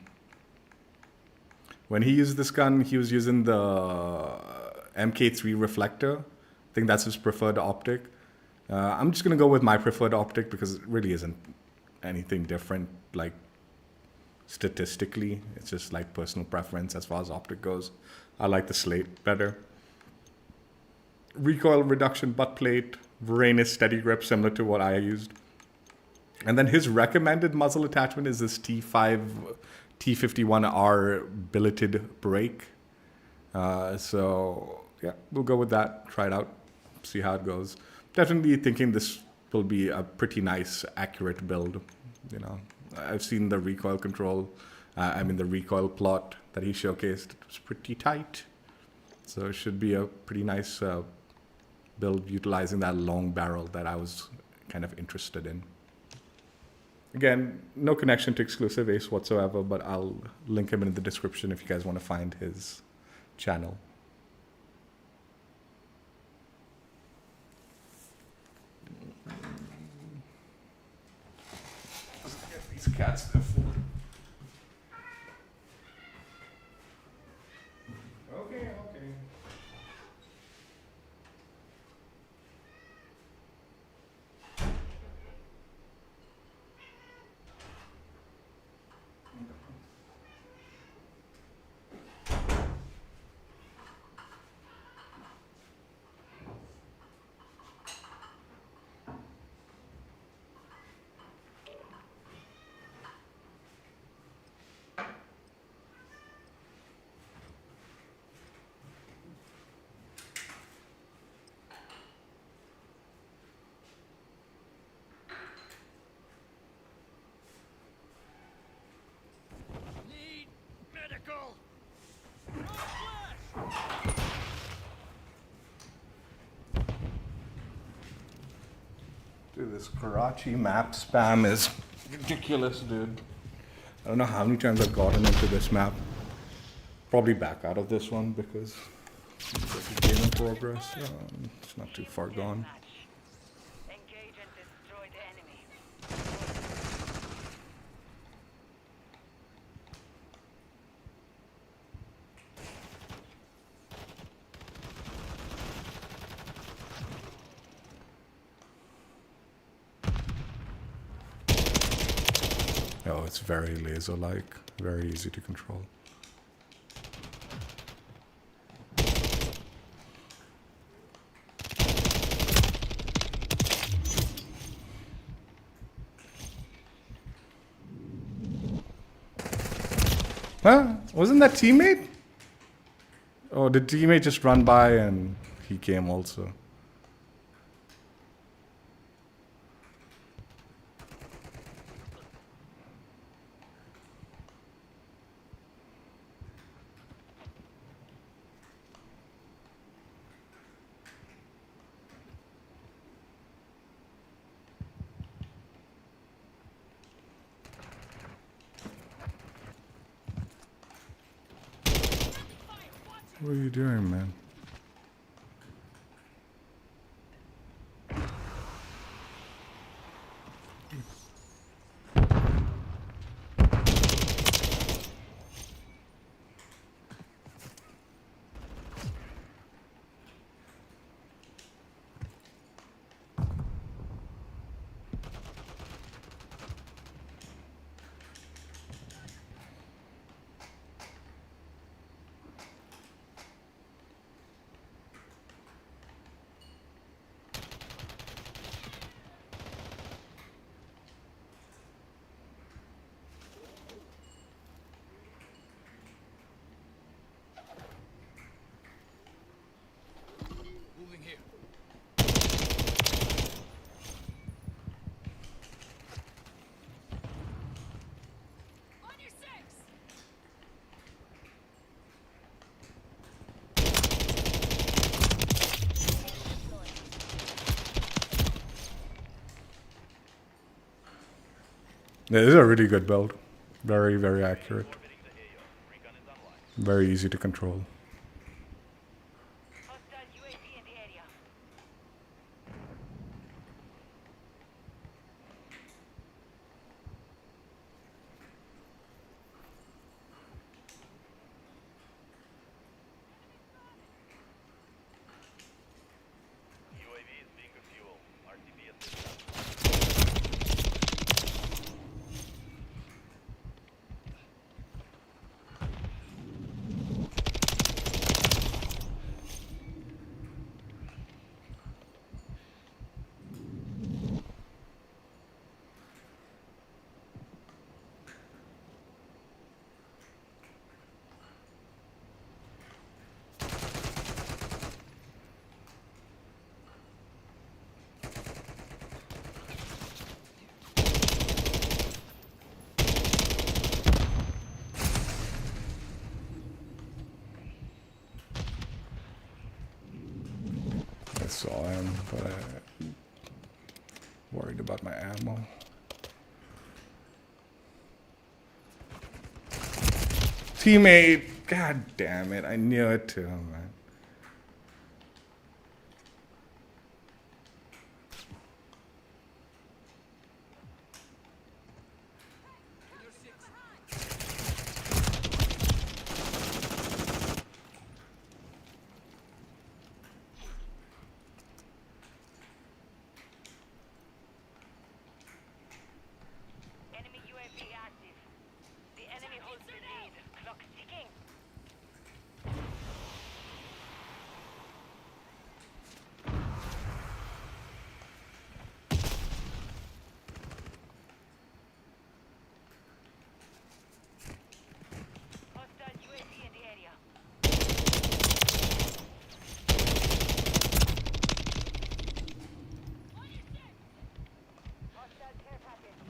when he used this gun, he was using the MK3 reflector. I think that's his preferred optic. I'm just gonna go with my preferred optic because it really isn't anything different, like statistically. It's just like personal preference as far as optic goes. I like the Slate better. Recoil reduction butt plate, Vorenus steady grip, similar to what I used. And then his recommended muzzle attachment is this T51R billeted brake. So yeah, we'll go with that, try it out, see how it goes. Definitely thinking this will be a pretty nice, accurate build. You know, I've seen the recoil control, the recoil plot that he showcased. It was pretty tight. So it should be a pretty nice build utilizing that long barrel that I was kind of interested in. Again, no connection to TheXclusiveAce whatsoever, but I'll link him in the description if you guys want to find his channel. Let's get these cats their food. Okay. Need medical. Dude, this Karachi map spam is ridiculous, dude. I don't know how many times I've gotten into this map. Probably back out of this one because it's a game in progress. It's not too far gone. Engage and destroy the enemy. Oh, it's very laser-like, very easy to control. Huh? Wasn't that teammate? Oh, did teammate just run by and he came also? What are you doing, man? Moving here. On your six! Yeah, this is a really good build. Very, very accurate. Very easy to control. Hostile UAV in the area. UAV is being fuel. RTB assistance. I saw him, but I worried about my ammo. Teammate! God damn it, I knew it too, man. Enemy UAV active. The enemy holds the lead. Clock ticking. Hostile UAV in the area. Hostile care package.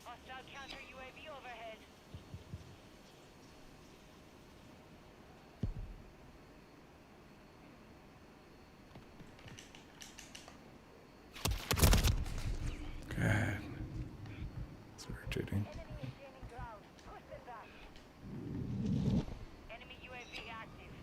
Hostile counter UAV overhead. God. It's irritating. Enemy is gaining ground. Push them back. Enemy UAV active.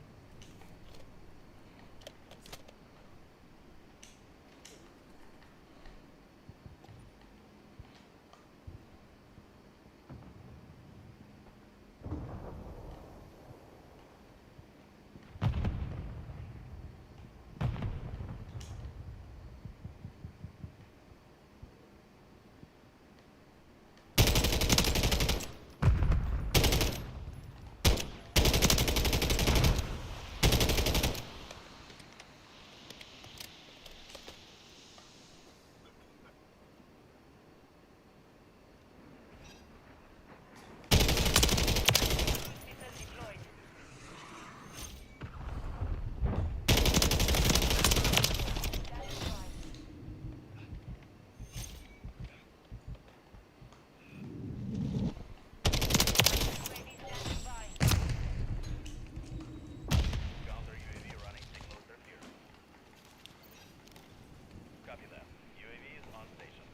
Copy that. UAV is on station.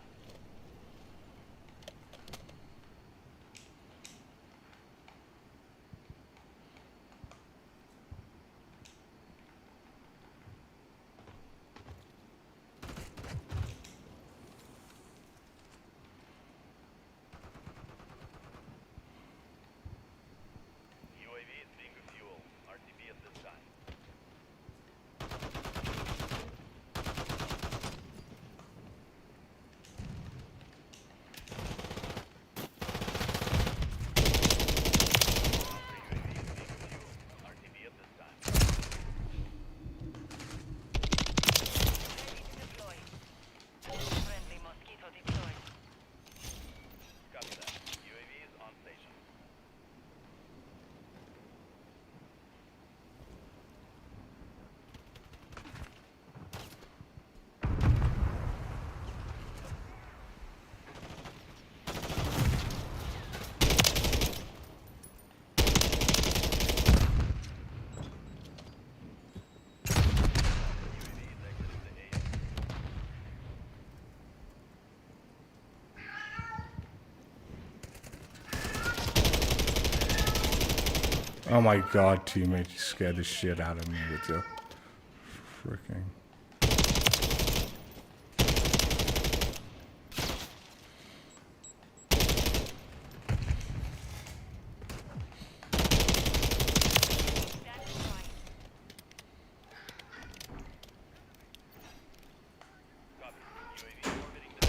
UAV is being refueled. RTB at this time. RTB at this time. Ready to deploy. Friendly mosquito deployed. Copy that. UAV is on station. UAV is exiting the AO. Oh my god, teammate, you scared the shit out of me with your freaking. Standing by. Copy. UAV orbiting the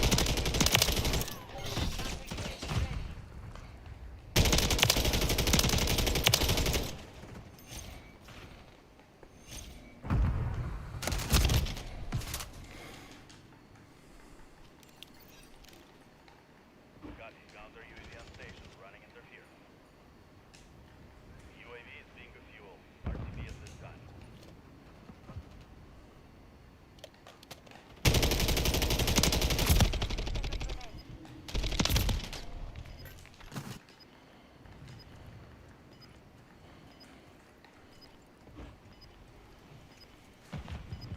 target. Counter UAV ready. Copy. Counter UAV on station. Running interference. UAV is being refueled. RTB at this time.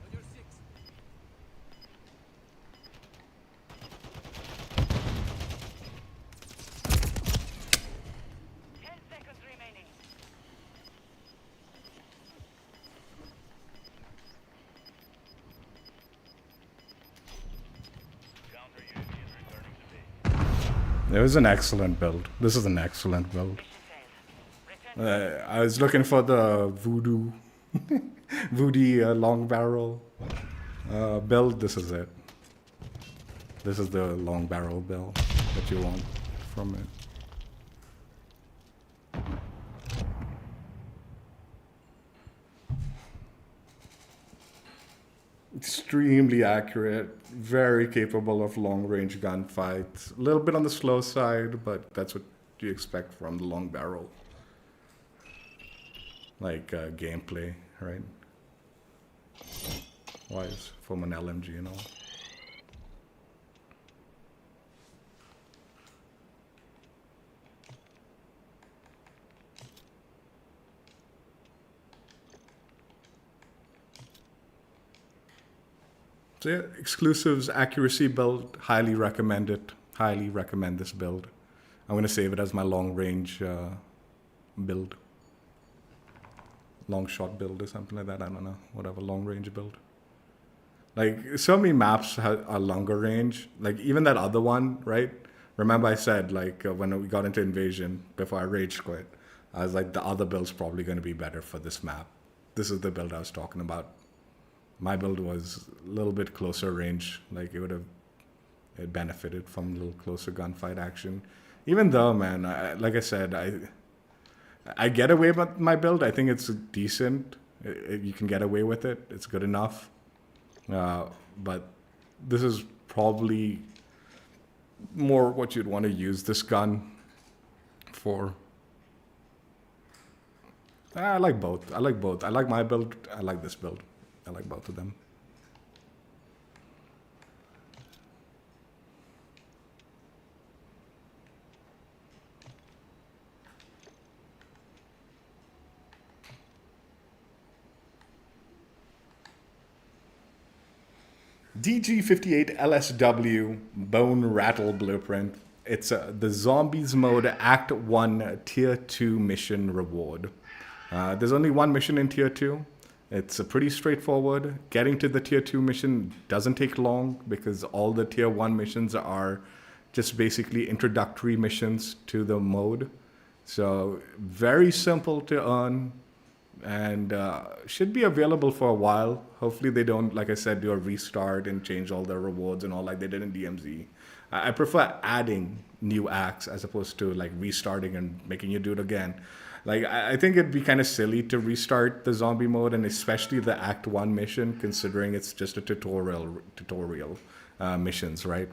On your six. Ten seconds remaining. Counter UAV is returning to base. It was an excellent build. This is an excellent build. Mission failed. Return. I was looking for the voodoo long barrel build. This is it. This is the long barrel build that you want from it. Extremely accurate, very capable of long range gunfights. A little bit on the slow side, but that's what you expect from the long barrel. Like gameplay, right? Wise from an LMG and all. So yeah, Exclusive's accuracy build, highly recommend it. Highly recommend this build. I'm gonna save it as my long range build. Long shot build or something like that. I don't know. Whatever, long range build. Like so many maps are longer range. Like even that other one, right? Remember I said like when we got into Invasion before I rage quit, I was like the other build's probably going to be better for this map. This is the build I was talking about. My build was a little bit closer range. Like it benefited from a little closer gunfight action. Even though, man, like I said, I get away with my build. I think it's decent. You can get away with it. It's good enough. But this is probably more what you'd want to use this gun for. I like both. I like both. I like my build. I like this build. I like both of them. DG-58 LSW Bone Rattle blueprint. It's the Zombies mode Act 1 Tier 2 mission reward. There's only one mission in Tier 2. It's pretty straightforward. Getting to the Tier 2 mission doesn't take long because all the Tier 1 missions are just basically introductory missions to the mode. So very simple to earn and should be available for a while. Hopefully they don't, like I said, do a restart and change all the rewards and all like they did in DMZ. I prefer adding new acts as opposed to like restarting and making you do it again. Like I think it'd be kind of silly to restart the zombie mode, and especially the Act 1 mission, considering it's just a tutorial missions, right?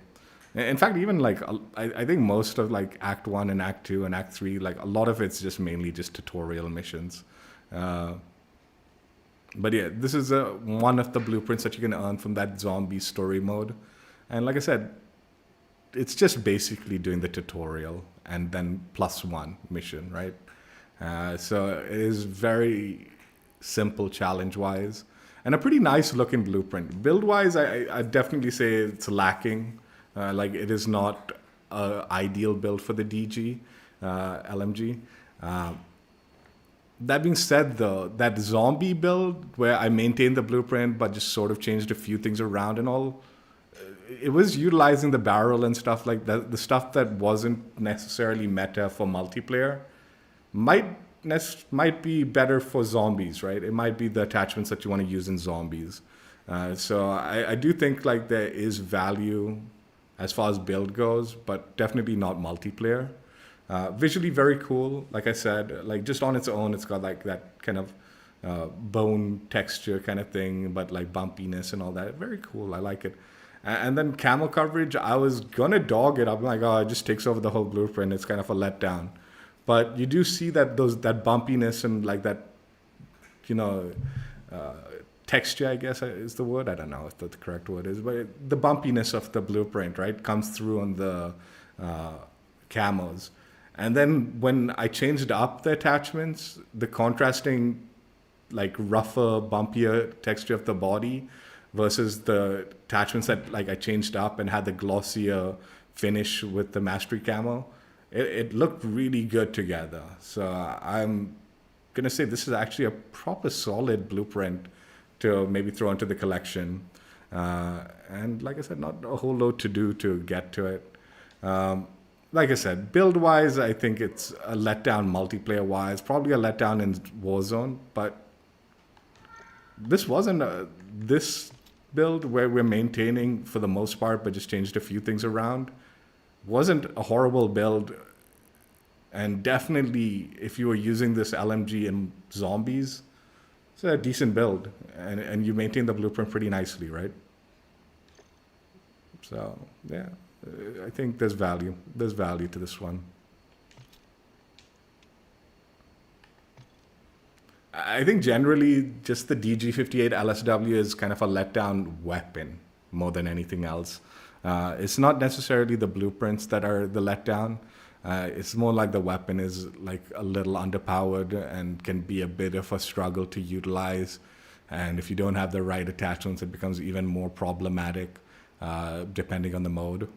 In fact, even like I think most of like Act 1 and Act 2 and Act 3, like a lot of it's just mainly just tutorial missions. But yeah, this is one of the blueprints that you can earn from that zombie story mode. And like I said, it's just basically doing the tutorial and then +1 mission, right? So it is very simple challenge-wise and a pretty nice looking blueprint. Build-wise, I definitely say it's lacking. Like it is not an ideal build for the DG LMG. That being said, though, that zombie build where I maintained the blueprint but just sort of changed a few things around and all, it was utilizing the barrel and stuff like that. The stuff that wasn't necessarily meta for multiplayer might be better for zombies, right? It might be the attachments that you want to use in zombies. So I do think like there is value as far as build goes, but definitely not multiplayer. Visually very cool. Like I said, like just on its own, it's got like that kind of bone texture kind of thing, but like bumpiness and all that. Very cool. I like it. And then camo coverage, I was gonna dog it. I'm like, oh, it just takes over the whole blueprint. It's kind of a letdown. But you do see that that bumpiness and like that, texture, I guess is the word. I don't know if that's the correct word is, but the bumpiness of the blueprint, right, comes through on the camos. And then when I changed up the attachments, the contrasting, like rougher, bumpier texture of the body versus the attachments that like I changed up and had the glossier finish with the mastery camo, it looked really good together. So I'm gonna say this is actually a proper solid blueprint to maybe throw into the collection. And like I said, not a whole lot to do to get to it. Like I said, build-wise, I think it's a letdown multiplayer-wise, probably a letdown in Warzone, but this wasn't this build where we're maintaining for the most part, but just changed a few things around. Wasn't a horrible build, and definitely if you were using this LMG in zombies, it's a decent build, and you maintain the blueprint pretty nicely, right? So yeah, I think there's value. There's value to this one. I think generally just the DG-58 LSW is kind of a letdown weapon more than anything else. It's not necessarily the blueprints that are the letdown. It's more like the weapon is like a little underpowered and can be a bit of a struggle to utilize. And if you don't have the right attachments, it becomes even more problematic depending on the mode.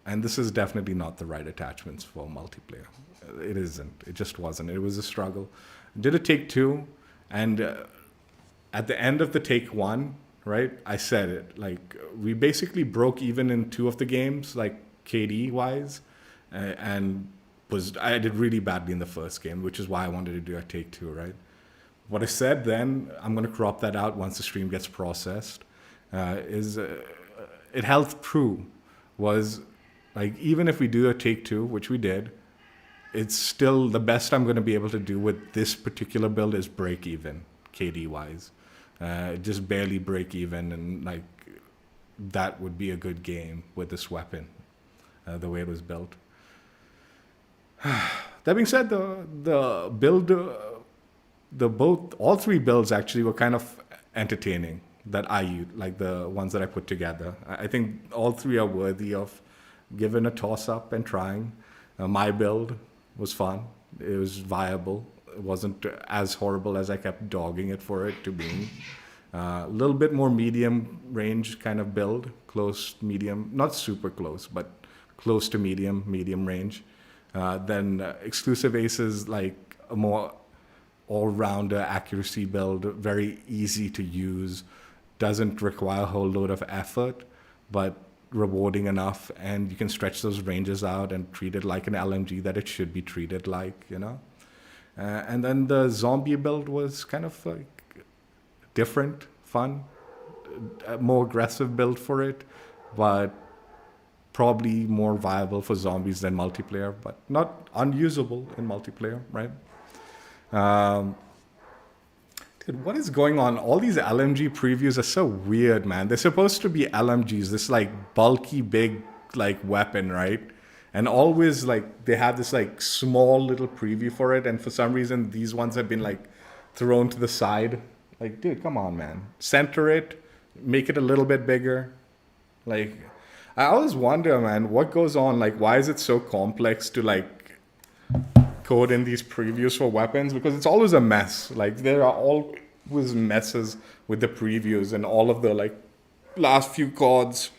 And this is definitely not the right attachments for multiplayer. It isn't. It just wasn't. It was a struggle. Did a take 2, and at the end of the take 1, right, I said it. Like, we basically broke even in 2 of the games, like KD-wise, and I did really badly in the first game, which is why I wanted to do a take 2, right? What I said then, I'm going to crop that out once the stream gets processed, it held true. Was like, even if we do a take 2, which we did, it's still the best I'm going to be able to do with this particular build is break even, KD wise. Just barely break even, and like that would be a good game with this weapon, the way it was built. That being said, the build, all 3 builds actually were kind of entertaining that I used, like the ones that I put together. I think all 3 are worthy of giving a toss up and trying. My build was fun. It was viable. It wasn't as horrible as I kept dogging it for it to be. A little bit more medium range kind of build, close, medium, not super close, but close to medium range. Then Exclusive Ace is like a more all-rounder accuracy build, very easy to use, doesn't require a whole load of effort, but rewarding enough, and you can stretch those ranges out and treat it like an LMG that it should be treated like, you know. And then the zombie build was kind of like different, fun, a more aggressive build for it, but probably more viable for zombies than multiplayer, but not unusable in multiplayer, right? Dude, what is going on? All these LMG previews are so weird, man. They're supposed to be LMGs, this like bulky, big like weapon, right? And always like they have this like small little preview for it, and for some reason these ones have been like thrown to the side. Like, dude, come on, man. Center it, make it a little bit bigger. Like, I always wonder, man, what goes on? Like, why is it so complex to like code in these previews for weapons? Because it's always a mess. Like, there are always messes with the previews and all of the like last few chords.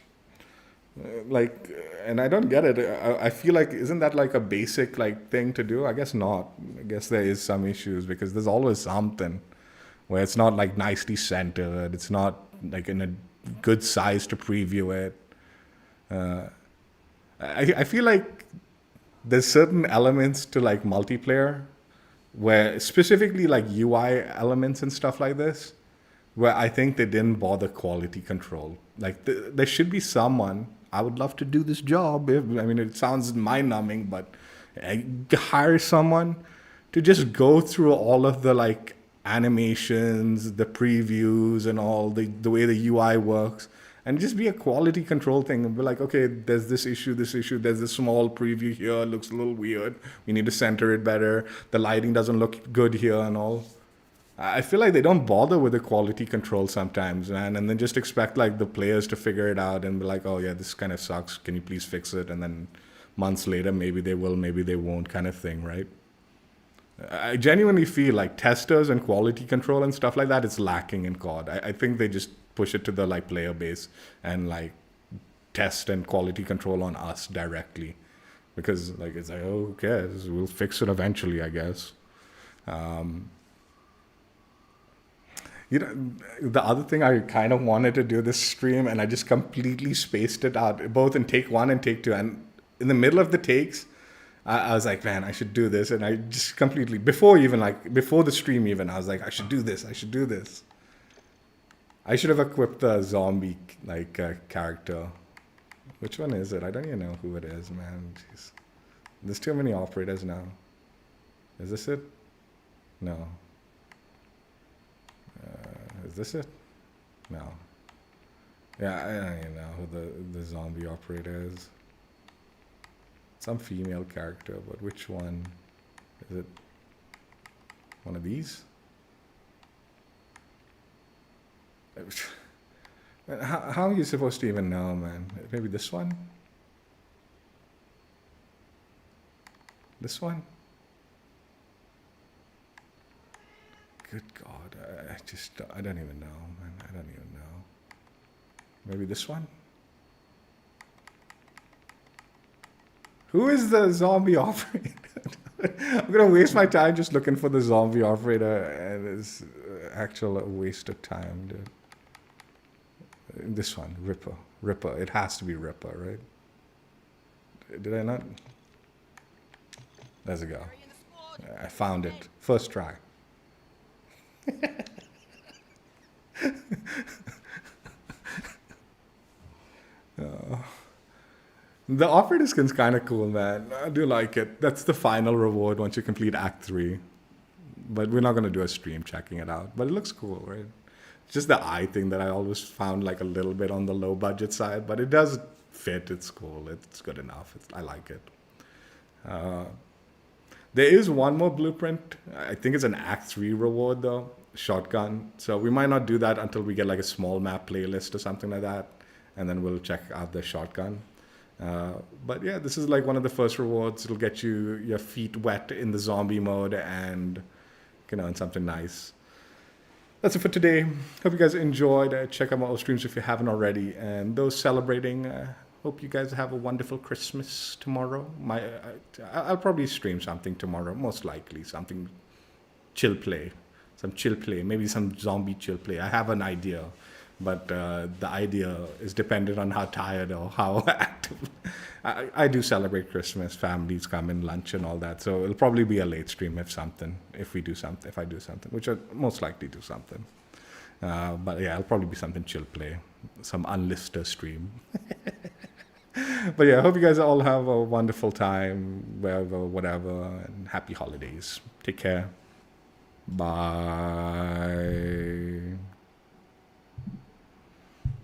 Like, and I don't get it. I feel like, isn't that like a basic like thing to do? I guess not. I guess there is some issues because there's always something where it's not like nicely centered. It's not like in a good size to preview it. I feel like there's certain elements to like multiplayer where specifically like UI elements and stuff like this, where I think they didn't bother quality control. Like there should be someone, I would love to do this job. I mean, it sounds mind numbing, but hire someone to just go through all of the like animations, the previews, and all the way the UI works, and just be a quality control thing. And be like, okay, there's this issue, there's this small preview here, it looks a little weird. We need to center it better. The lighting doesn't look good here and all. I feel like they don't bother with the quality control sometimes, man, and then just expect like the players to figure it out and be like, oh yeah, this kind of sucks. Can you please fix it? And then months later, maybe they will, maybe they won't, kind of thing, right? I genuinely feel like testers and quality control and stuff like that is lacking in COD. I think they just push it to the like player base and like test and quality control on us directly, because like it's like, oh, who cares? We'll fix it eventually, I guess. You know, the other thing I kind of wanted to do this stream, and I just completely spaced it out, both in take one and take two, and in the middle of the takes, I was like, man, I should do this. And I just completely, before the stream even, I was like, I should do this. I should have equipped the zombie like character. Which one is it? I don't even know who it is, man. Jeez. There's too many operators now. Is this it? No. Is this it? No. Yeah, I don't even know who the zombie operator is. Some female character, but which one? Is it one of these? How are you supposed to even know, man? Maybe this one? This one? Good God, I don't even know, man. I don't even know. Maybe this one? Who is the zombie operator? I'm gonna waste my time just looking for the zombie operator, and it's actual waste of time, dude. This one, Ripper. It has to be Ripper, right? Did I not? There we go. I found it. First try. The operator skin's kind of cool, man. I do like it. That's the final reward once you complete Act 3. But we're not going to do a stream checking it out. But it looks cool, right? It's just the eye thing that I always found like a little bit on the low budget side. But it does fit. It's cool. It's good enough. I like it. There is one more blueprint. I think it's an Act 3 reward, though. Shotgun. So we might not do that until we get like a small map playlist or something like that. And then we'll check out the shotgun. But yeah, this is like one of the first rewards. It'll get you your feet wet in the zombie mode and, you know, and something nice. That's it for today. Hope you guys enjoyed. Check out my old streams if you haven't already. And those celebrating, hope you guys have a wonderful Christmas tomorrow. I'll probably stream something tomorrow, most likely something chill play, some chill play, maybe some zombie chill play. I have an idea, but the idea is dependent on how tired or how active. I do celebrate Christmas, families come in, lunch and all that. So it'll probably be a late stream if I do something, which I'll most likely do something. But yeah, it'll probably be something chill play, some unlisted stream. But yeah, I hope you guys all have a wonderful time, wherever, whatever, and happy holidays. Take care. Bye.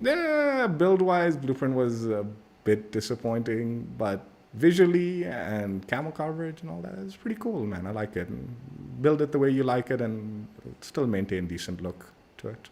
Yeah, build-wise, Blueprint was a bit disappointing, but visually and camo coverage and all that is pretty cool, man. I like it. And build it the way you like it and still maintain decent look to it.